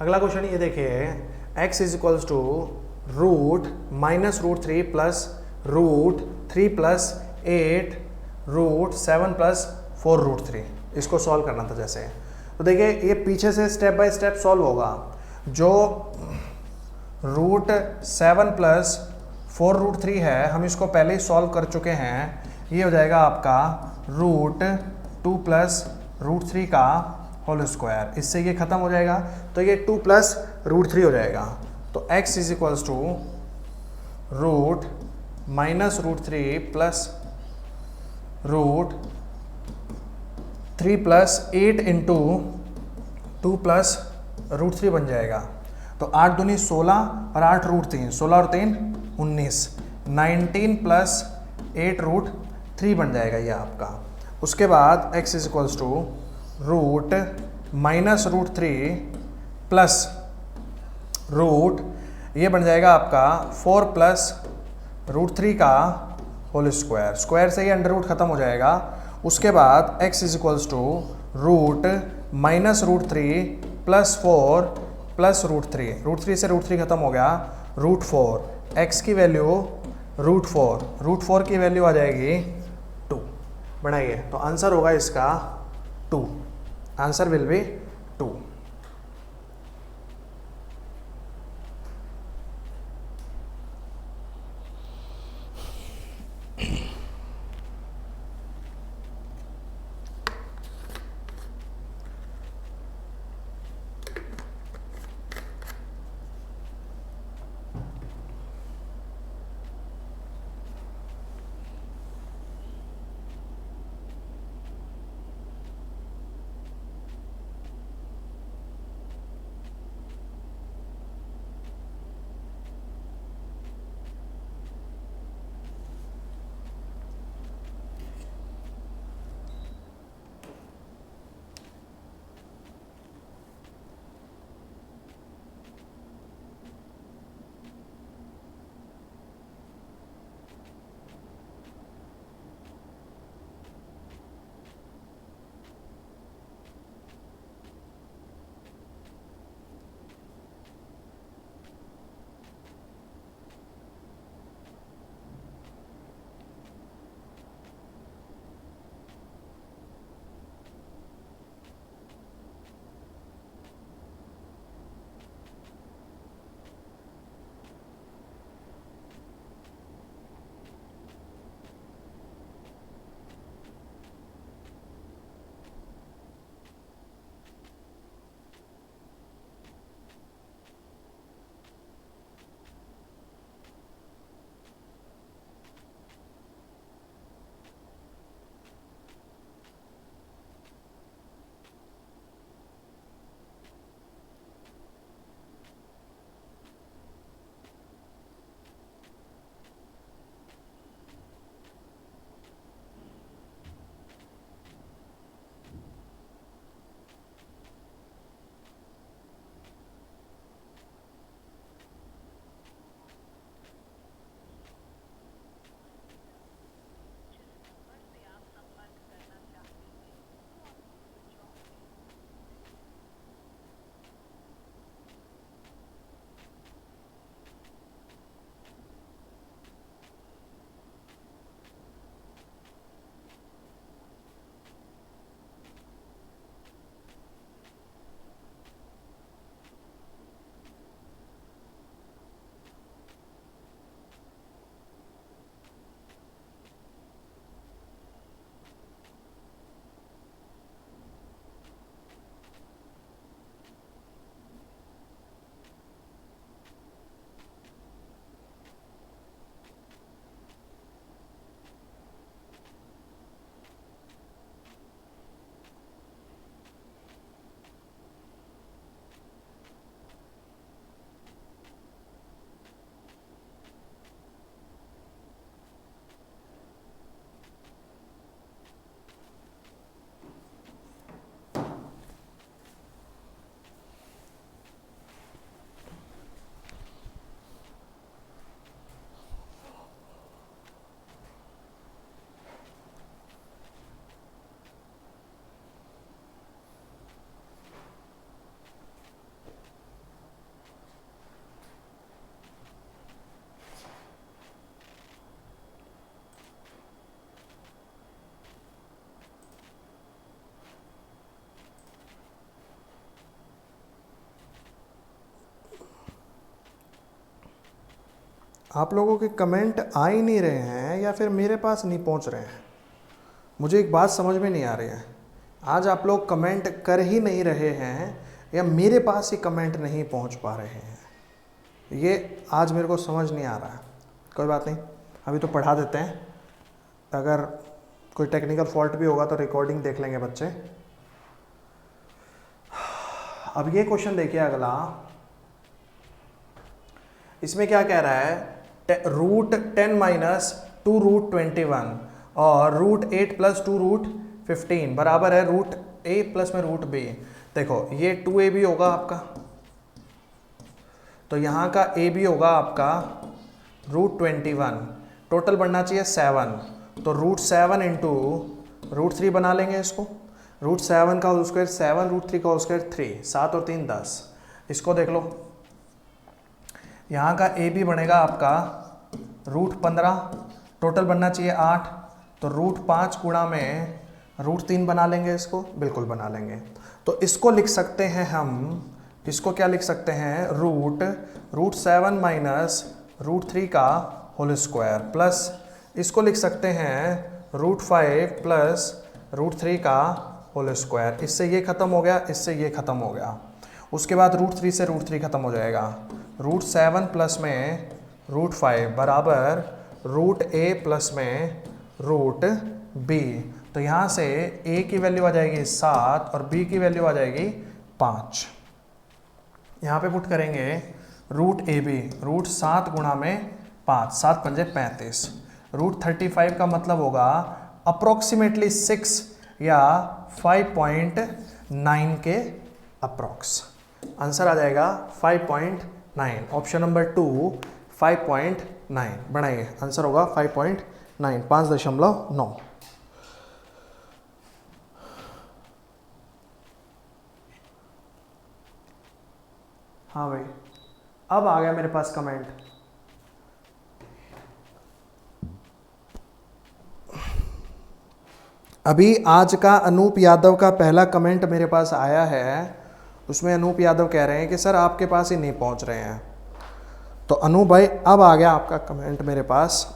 अगला क्वेश्चन ये देखिए, x is equals to root minus √3 plus √3 plus 8 √7 plus 4 √3। इसको सॉल्व करना था जैसे। तो देखिए ये पीछे से स्टेप बाय स्टेप सॉल्व होगा। जो √7 प्लस 4 √3 है, हम इसको पहले ही सॉल्व कर चुके हैं। ये हो जाएगा आपका √2 प्लस √3 का होल स्क्वायर। इससे ये खत्म हो जाएगा, तो ये 2 प्लस √3 हो जाएगा। तो x is equals to root minus √3 plus √3 plus 8 into 2 plus √3 बन जाएगा। तो 8 दूनी 16 और 8 √3, 16 और 3 19, 19 प्लस 8 √3 बन जाएगा ये आपका। उसके बाद x is equals to root minus √3 plus root, ये बन जाएगा आपका 4 प्लस √3 का होल स्क्वायर। स्क्वायर से ही अंडर रूट खत्म हो जाएगा। उसके बाद x is equals to root minus √3 plus 4 plus √3, √3 से √3 खत्म हो गया, √4। x की वैल्यू √4 की वैल्यू आ जाएगी 2। बनाइए, तो आंसर होगा इसका 2। Answer will be 2। आप लोगों के कमेंट आ ही नहीं रहे हैं या फिर मेरे पास नहीं पहुंच रहे हैं। मुझे एक बात समझ में नहीं आ रही है, आज आप लोग कमेंट कर ही नहीं रहे हैं या मेरे पास ही कमेंट नहीं पहुंच पा रहे हैं, ये आज मेरे को समझ नहीं आ रहा है। कोई बात नहीं, अभी तो पढ़ा देते हैं, अगर कोई टेक्निकल फॉल्ट भी होगा तो रिकॉर्डिंग देख लेंगे बच्चे। अब ये क्वेश्चन देखिए अगला, इसमें क्या कह रहा है, रूट 10 माइनस 2 रूट 21 और रूट 8 प्लस 2 रूट 15 बराबर है रूट ए प्लस में रूट बी। देखो ये 2ab होगा आपका, तो यहाँ का ab होगा आपका रूट 21, टोटल बनना चाहिए 7, तो रूट 7 इंटू रूट 3 बना लेंगे इसको। रूट 7 का होल स्क्वायर 7, रूट 3 का होल स्क्वायर 3, 7 और 3 10। इसको देख लो, यहाँ का ए बी बनेगा आपका रूट 15, टोटल बनना चाहिए 8, तो रूट 5 गुणा में रूट 3 बना लेंगे इसको, बिल्कुल बना लेंगे। तो इसको लिख सकते हैं हम, इसको क्या लिख सकते हैं, रूट 7 माइनस रूट 3 का होल स्क्वायर प्लस इसको लिख सकते हैं रूट 5 प्लस रूट 3 का होल स्क्वायर। इससे ये खत्म हो गया, इससे ये खत्म हो गया। उसके बाद रूट 3 से रूट 3 खत्म हो जाएगा, रूट 7 प्लस में रूट 5 बराबर रूट ए प्लस में रूट बी। तो यहाँ से ए की वैल्यू आ जाएगी 7 और बी की वैल्यू आ जाएगी 5। यहाँ पे पुट करेंगे रूट ए बी, रूट 7 गुणा में 5, 7 पंजे 35, रूट 35 का मतलब होगा अप्रोक्सीमेटली 6 या 5.9 के अप्रोक्स। आंसर आ जाएगा 5.9, ऑप्शन नंबर 2 5.9 बढ़ाइए, आंसर होगा 5.9, 5.9। हाँ भाई, अब आ गया मेरे पास कमेंट। अभी आज का अनूप यादव का पहला कमेंट मेरे पास आया है, उसमें अनूप यादव कह रहे हैं कि सर आपके पास ही नहीं पहुंच रहे हैं। तो अनूप भाई अब आ गया आपका कमेंट मेरे पास।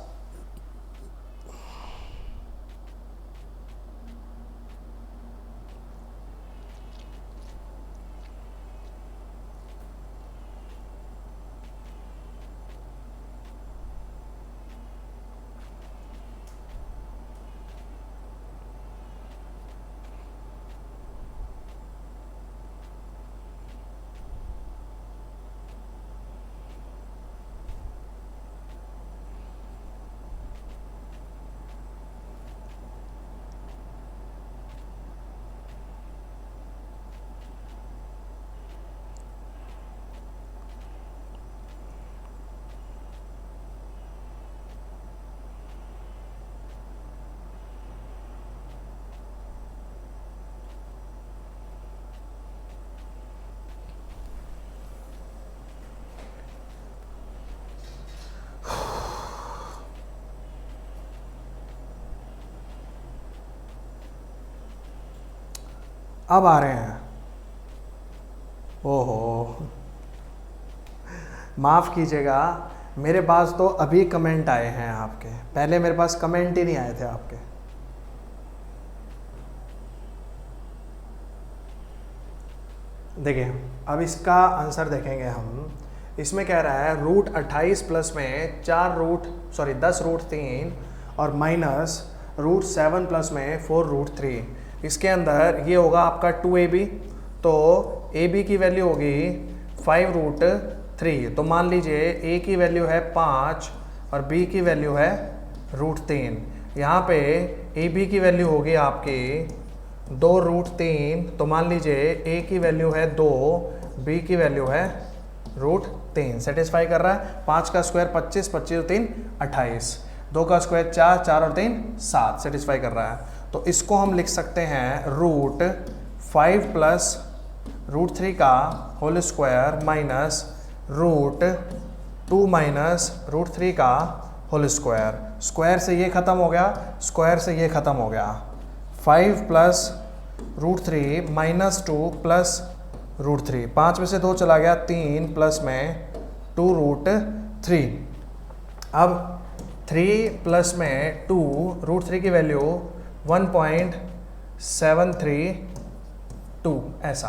अब आ रहे हैं, ओहो माफ़ कीजिएगा, मेरे पास तो अभी कमेंट आए हैं आपके, पहले मेरे पास कमेंट ही नहीं आए थे आपके। देखिए अब इसका आंसर देखेंगे हम। इसमें कह रहा है रूट 28 प्लस में 10 रूट 3 और माइनस रूट 7 प्लस में 4 रूट 3। इसके अंदर ये होगा आपका 2ab, तो ab की वैल्यू होगी 5 रूट 3, तो मान लीजिए a की वैल्यू है 5 और b की वैल्यू है रूट 3। यहाँ पे ab की वैल्यू होगी आपकी 2 रूट 3, तो मान लीजिए a की वैल्यू है 2, b की वैल्यू है रूट 3। सेटिस्फाई कर रहा है। 5 का स्क्वायर 25, 25 और 3 28, 2 का स्क्वायर 4, 4 और 3 7, सेटिस्फाई कर रहा है। तो इसको हम लिख सकते हैं रूट 5 प्लस रूट 3 का whole square minus root 2 minus root 3 का होल स्क्वायर। स्क्वायर से ये खत्म हो गया, स्क्वायर से ये खत्म हो गया। 5 plus root 3 minus 2 plus root 3, 5 में से 2 चला गया, 3 प्लस में 2 रूट 3। अब 3 प्लस में 2, रूट 3 की वैल्यू 1.732 ऐसा।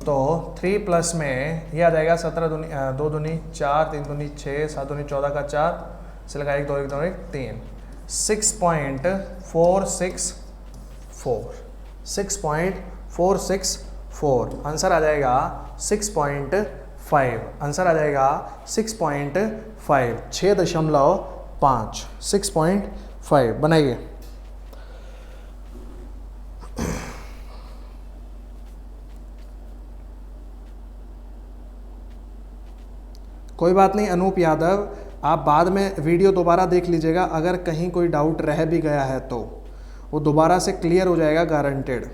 तो 3 प्लस में ये आ जाएगा 17 दूनी 2 दूनी 4, 3 दूनी 6, 7 दूनी 14 का 4 से लगा 1 2 1 2 1 3, 6.464 आंसर आ जाएगा 6.5। आंसर आ जाएगा 6.5, 6.5, 6.5 बनाइए। कोई बात नहीं अनूप यादव, आप बाद में वीडियो दोबारा देख लीजिएगा, अगर कहीं कोई डाउट रह भी गया है तो वो दोबारा से क्लियर हो जाएगा गारंटेड।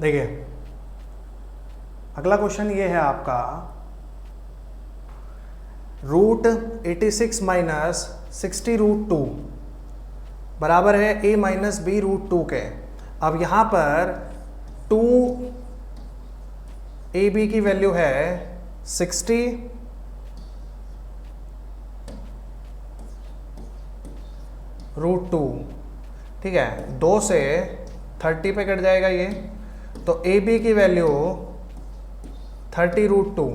देखिए अगला क्वेश्चन ये है आपका, रूट 86 माइनस 60 रूट 2 बराबर है a माइनस बी रूट 2 के। अब यहां पर 2ab की वैल्यू है 60 रूट 2, ठीक है, 2 से 30 पे कट जाएगा ये, तो ए बी की वैल्यू 30 रूट 2।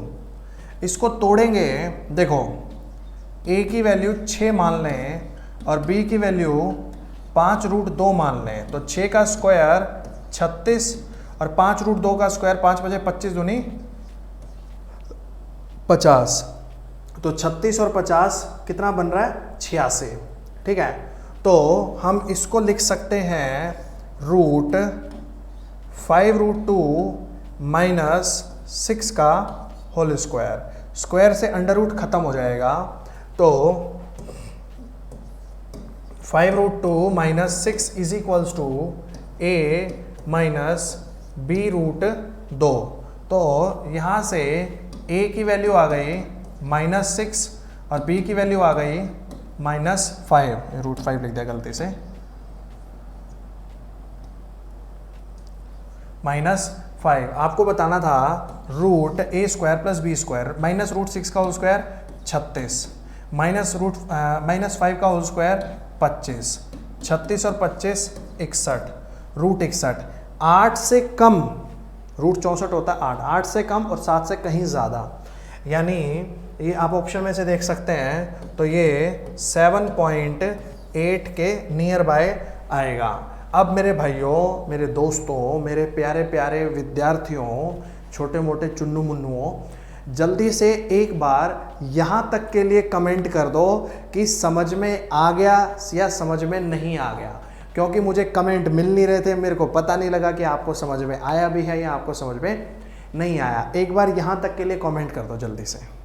इसको तोड़ेंगे, देखो ए की वैल्यू 6 मान लें और बी की वैल्यू 5 रूट 2 मान लें, तो 6 का स्क्वायर 36 और 5 रूट 2 का स्क्वायर 5 बजे 25 दूनी 50, तो 36 और 50 कितना बन रहा है 86, ठीक है। तो हम इसको लिख सकते हैं रूट 5 रूट 2 माइनस 6 का होल स्क्वायर, स्क्वायर से अंडर रूट खत्म हो जाएगा, तो 5 root 2 minus 6 is equals to a minus b root 2। तो यहाँ से a की वैल्यू आ गई -6 और b की वैल्यू आ गई -5, रूट 5 लिख दिया गलती से, 5 आपको बताना था root A square plus B square minus root 6 का होल स्क्वायर 36 माइनस 5 का होल स्क्वायर 25, 36 और 25 61, रूट 61, 8 से कम, रूट 64 होता है 8 से कम और 7 से कहीं ज़्यादा, यानी ये आप ऑप्शन में से देख सकते हैं, तो ये 7.8 के नियर बाय आएगा। अब मेरे भाइयों, मेरे दोस्तों, मेरे प्यारे प्यारे विद्यार्थियों, छोटे मोटे चुन्नू मुन्नुओं, जल्दी से एक बार यहाँ तक के लिए कमेंट कर दो कि समझ में आ गया या समझ में नहीं आ गया, क्योंकि मुझे कमेंट मिल नहीं रहे थे, मेरे को पता नहीं लगा कि आपको समझ में आया भी है या आपको समझ में नहीं आया। एक बार यहाँ तक के लिए कमेंट कर दो जल्दी से।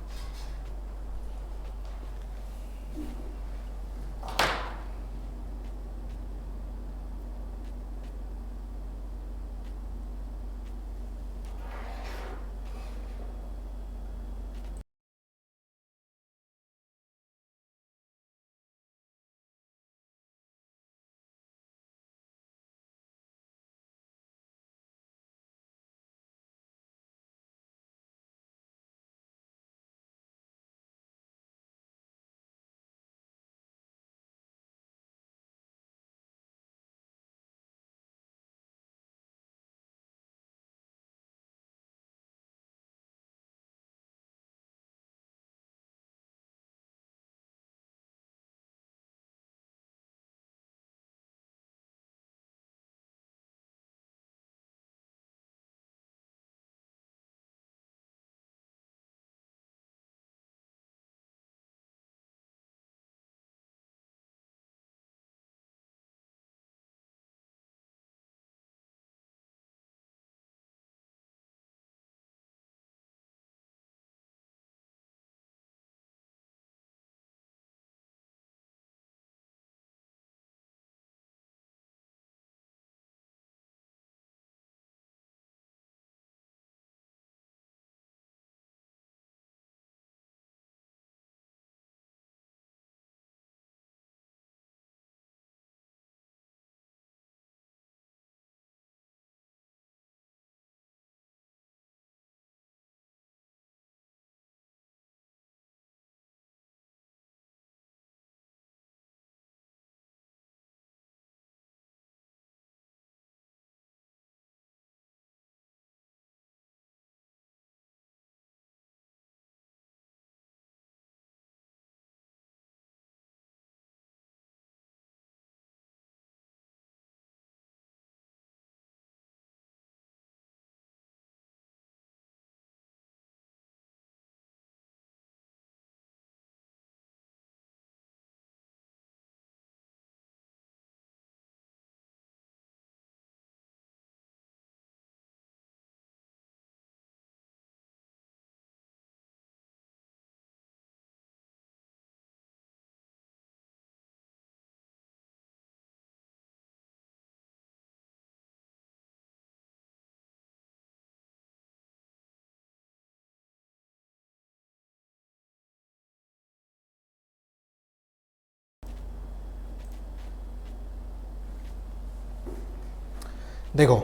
देखो,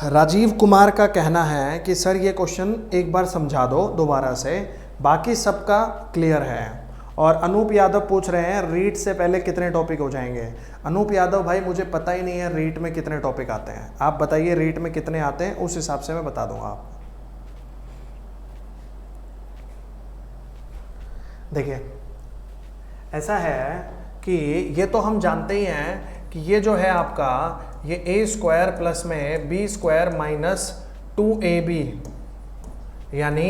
राजीव कुमार का कहना है कि सर ये क्वेश्चन एक बार समझा दो दोबारा से, बाकी सबका क्लियर है। और अनूप यादव पूछ रहे हैं रीट से पहले कितने टॉपिक हो जाएंगे। अनूप यादव भाई मुझे पता ही नहीं है रीट में कितने टॉपिक आते हैं, आप बताइए रीट में कितने आते हैं, उस हिसाब से मैं बता दूंगा आपको। देखिए ऐसा है कि ये तो हम जानते ही हैं कि ये जो है आपका ये ए स्क्वायर प्लस में बी स्क्वायर माइनस 2ab यानी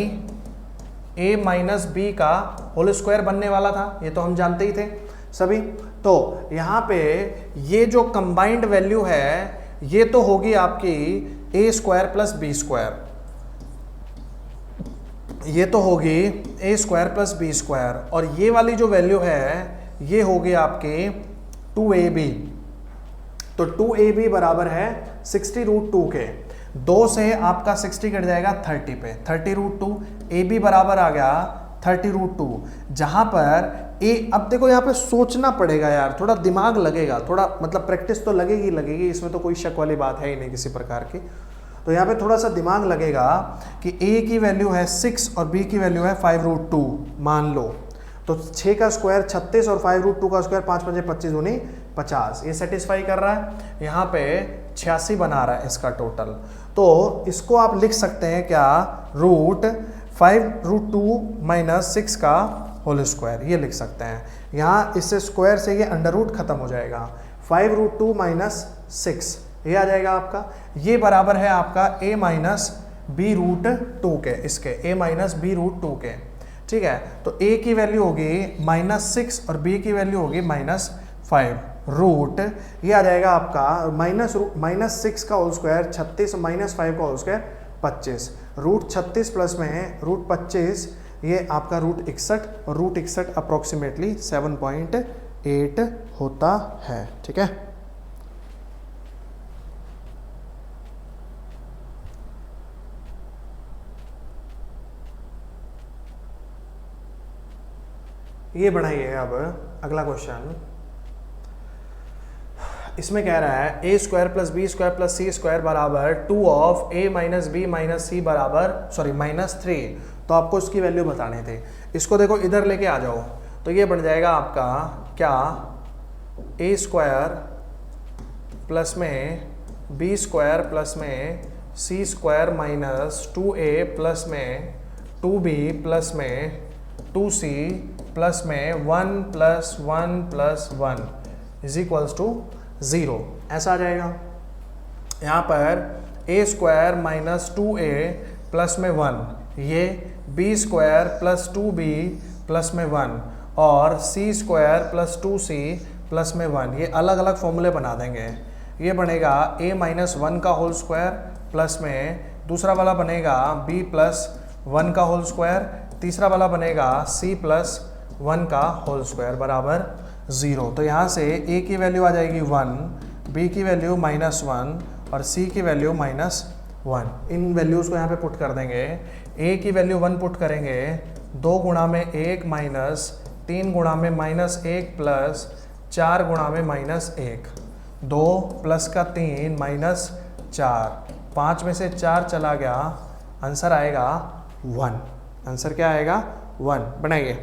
a माइनस बी का होल स्क्वायर बनने वाला था, ये तो हम जानते ही थे सभी। तो यहाँ पे ये जो कंबाइंड वैल्यू है ये तो होगी आपकी ए स्क्वायर प्लस बी स्क्वायर, ये तो होगी ए स्क्वायर प्लस बी स्क्वायर, और ये वाली जो वैल्यू है ये होगी आपकी 2ab। तो 2ab बराबर है 60√2 के, 2 से आपका 60 कट जाएगा 30 पे, 30√2, ab बराबर आ गया 30√2, जहाँ पर ए, अब देखो यहाँ पे सोचना पड़ेगा यार, थोड़ा दिमाग लगेगा, थोड़ा मतलब प्रैक्टिस तो लगेगी लगेगी, इसमें तो कोई शक वाली बात है ही नहीं किसी प्रकार की। तो यहाँ पे थोड़ा सा दिमाग लगेगा कि ए की वैल्यू है 6 और बी की वैल्यू है 5√2 मान लो, तो 6 का स्क्वायर 36 और 5√2 का स्क्वायर 5 5 25 दूनी 50, ये सेटिस्फाई कर रहा है। यहाँ पे 86 बना रहा है इसका टोटल, तो इसको आप लिख सकते हैं क्या, रूट 5√2 माइनस 6 का होल स्क्वायर, ये लिख सकते हैं। यहाँ इससे स्क्वायर से ये अंडर रूट खत्म हो जाएगा, 5√2 माइनस 6 ये आ जाएगा आपका, ये बराबर है आपका a माइनस b√2 के, इसके a माइनस b√2 के, ठीक है। तो a की वैल्यू होगी -6 और b की वैल्यू होगी -5, रूट ये आ जाएगा आपका -6 का होल स्क्वायर 36 -5 का होल स्क्वायर 25, रूट 36 प्लस में रूट 25 ये आपका रूट 61, और रूट 61 अप्रोक्सीमेटली 7.8 होता है, ठीक है। ये बढ़ाइए अब अगला क्वेश्चन, इसमें कह रहा है a square plus B square plus C square बराबर 2 of a minus B minus C बराबर -3, तो आपको इसकी वैल्यू बताने थे। इसको देखो इधर लेके आ जाओ, तो ये बन जाएगा आपका क्या, a स्क्वायर प्लस में बी स्क्वायर प्लस में सी स्क्वायर माइनस 2a प्लस में 2b प्लस में 2c प्लस में 1 + 1 + 1 इज इक्वल्स टू 0, ऐसा आ जाएगा। यहाँ पर a square minus 2a plus में 1, ये b square plus 2b plus में 1 और c square plus 2c plus में 1, ये अलग अलग फॉर्मूले बना देंगे। ये बनेगा a माइनस 1 का होल स्क्वायर प्लस में दूसरा वाला बनेगा b प्लस 1 का होल स्क्वायर, तीसरा वाला बनेगा c प्लस 1 का होल स्क्वायर बराबर 0। तो यहाँ से a की वैल्यू आ जाएगी 1, b की वैल्यू -1 और c की वैल्यू -1। इन वैल्यूज़ को यहाँ पे पुट कर देंगे। a की वैल्यू 1 पुट करेंगे, 2 गुणा में 1 माइनस 3 गुणा में -1 प्लस 4 गुणा में -1, 2 प्लस का 3 -4, 5 में से 4 चला गया, आंसर आएगा 1। आंसर क्या आएगा 1। बनाइए।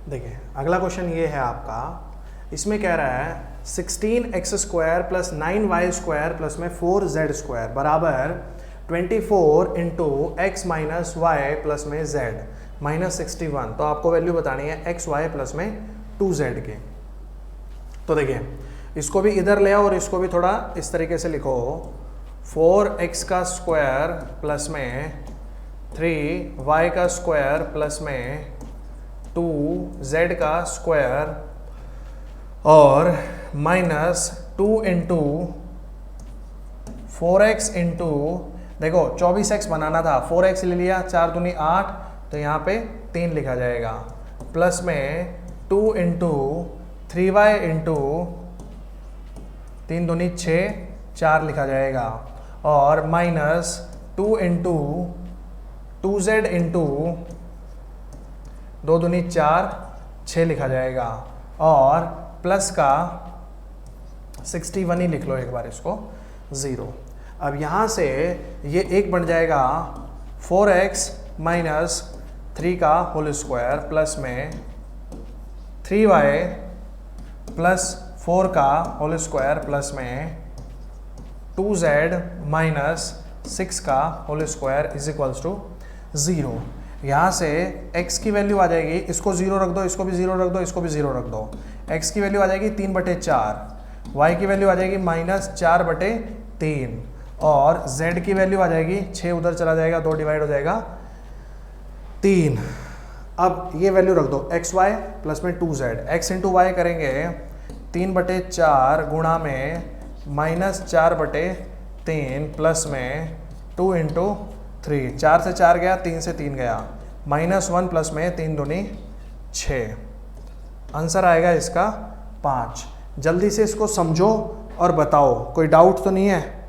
देखिए अगला क्वेश्चन ये है आपका, इसमें कह रहा है 16x² प्लस 9y² प्लस में 4z² बराबर 24 into x minus y plus में z -61। तो आपको वैल्यू बतानी है एक्स वाई प्लस में 2z के। तो देखिए इसको भी इधर ले आओ और इसको भी थोड़ा इस तरीके से लिखो, 4x² प्लस में 3y² प्लस में 2z² और -2 इंटू 4x इंटू, देखो 24x बनाना था, 4x ले लिया, 4 दूनी 8, तो यहाँ पे 3 लिखा जाएगा, प्लस में 2 इंटू 3y इंटू 3 दूनी 6, 4 लिखा जाएगा, और माइनस 2 इंटू 2z इंटू 2 दूनी 4, 6 लिखा जाएगा, और प्लस का 61 ही लिख लो एक बार इसको, 0। अब यहाँ से ये एक बन जाएगा 4x माइनस 3 का होल स्क्वायर प्लस में 3y प्लस 4 का होल स्क्वायर प्लस में 2z माइनस 6 का whole square is equals to 0। यहाँ से x की वैल्यू आ जाएगी, इसको 0 रख दो, इसको भी 0 रख दो, इसको भी 0 रख दो, x की वैल्यू आ जाएगी 3/4, y की वैल्यू आ जाएगी -4/3, और z की वैल्यू आ जाएगी 6 उधर चला जाएगा, 2 डिवाइड हो जाएगा 3। अब ये वैल्यू रख दो xy प्लस में 2z, x इंटू वाई करेंगे 3/4 गुणा में -4/3 प्लस में 2 इंटू 3, 4 से 4 गया, 3 से 3 गया, -1 प्लस में 3 दूनी 6, आंसर आएगा इसका 5। जल्दी से इसको समझो और बताओ, कोई डाउट तो नहीं है?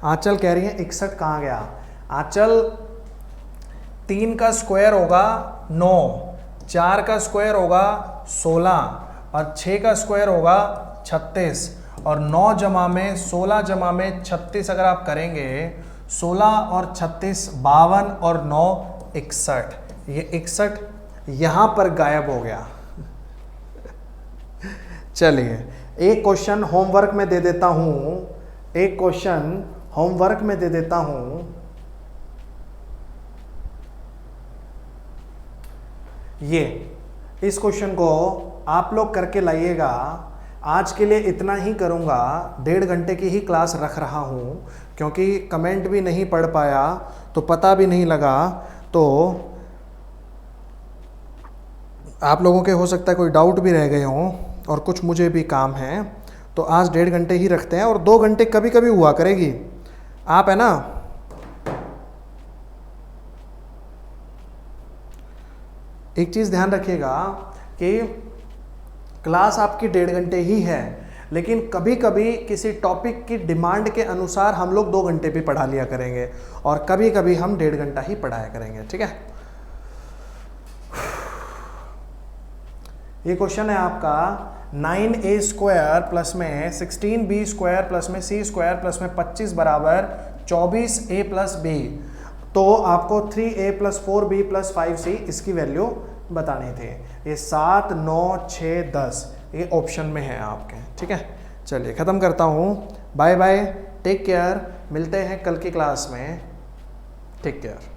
आंचल कह रही है 61 कहाँ गया? आंचल 3 का स्क्वायर होगा 9, 4 का स्क्वायर होगा 16 और 6 का स्क्वायर होगा 36 और 9 जमा में 16 जमा में 36 अगर आप करेंगे 16 और 36 52 और 9 61। ये 61 यहाँ पर गायब हो गया। चलिए एक क्वेश्चन होमवर्क में दे देता हूँ, एक क्वेश्चन होमवर्क में दे देता हूँ। ये इस क्वेश्चन को आप लोग करके लाइएगा। आज के लिए इतना ही करूँगा, 1.5 घंटे की ही क्लास रख रहा हूँ क्योंकि कमेंट भी नहीं पढ़ पाया तो पता भी नहीं लगा, तो आप लोगों के हो सकता है कोई डाउट भी रह गए हों और कुछ मुझे भी काम है, तो आज 1.5 घंटे ही रखते हैं और 2 घंटे कभी कभी हुआ करेगी। आप है ना एक चीज़ ध्यान रखिएगा कि क्लास आपकी 1.5 घंटे ही है, लेकिन कभी कभी किसी टॉपिक की डिमांड के अनुसार हम लोग 2 घंटे भी पढ़ा लिया करेंगे और कभी कभी हम 1.5 घंटा ही पढ़ाया करेंगे। ठीक है, ये क्वेश्चन है आपका 9a स्क्वायर प्लस में 16b स्क्वायर प्लस में c स्क्वायर प्लस में 25 बराबर 24a प्लस b। तो आपको 3a plus 4b plus 5c इसकी वैल्यू बतानी थी। ये 7, 9, 6, 10 ये ऑप्शन में है आपके। ठीक है, चलिए ख़त्म करता हूँ। बाय बाय, टेक केयर, मिलते हैं कल की क्लास में। Take care.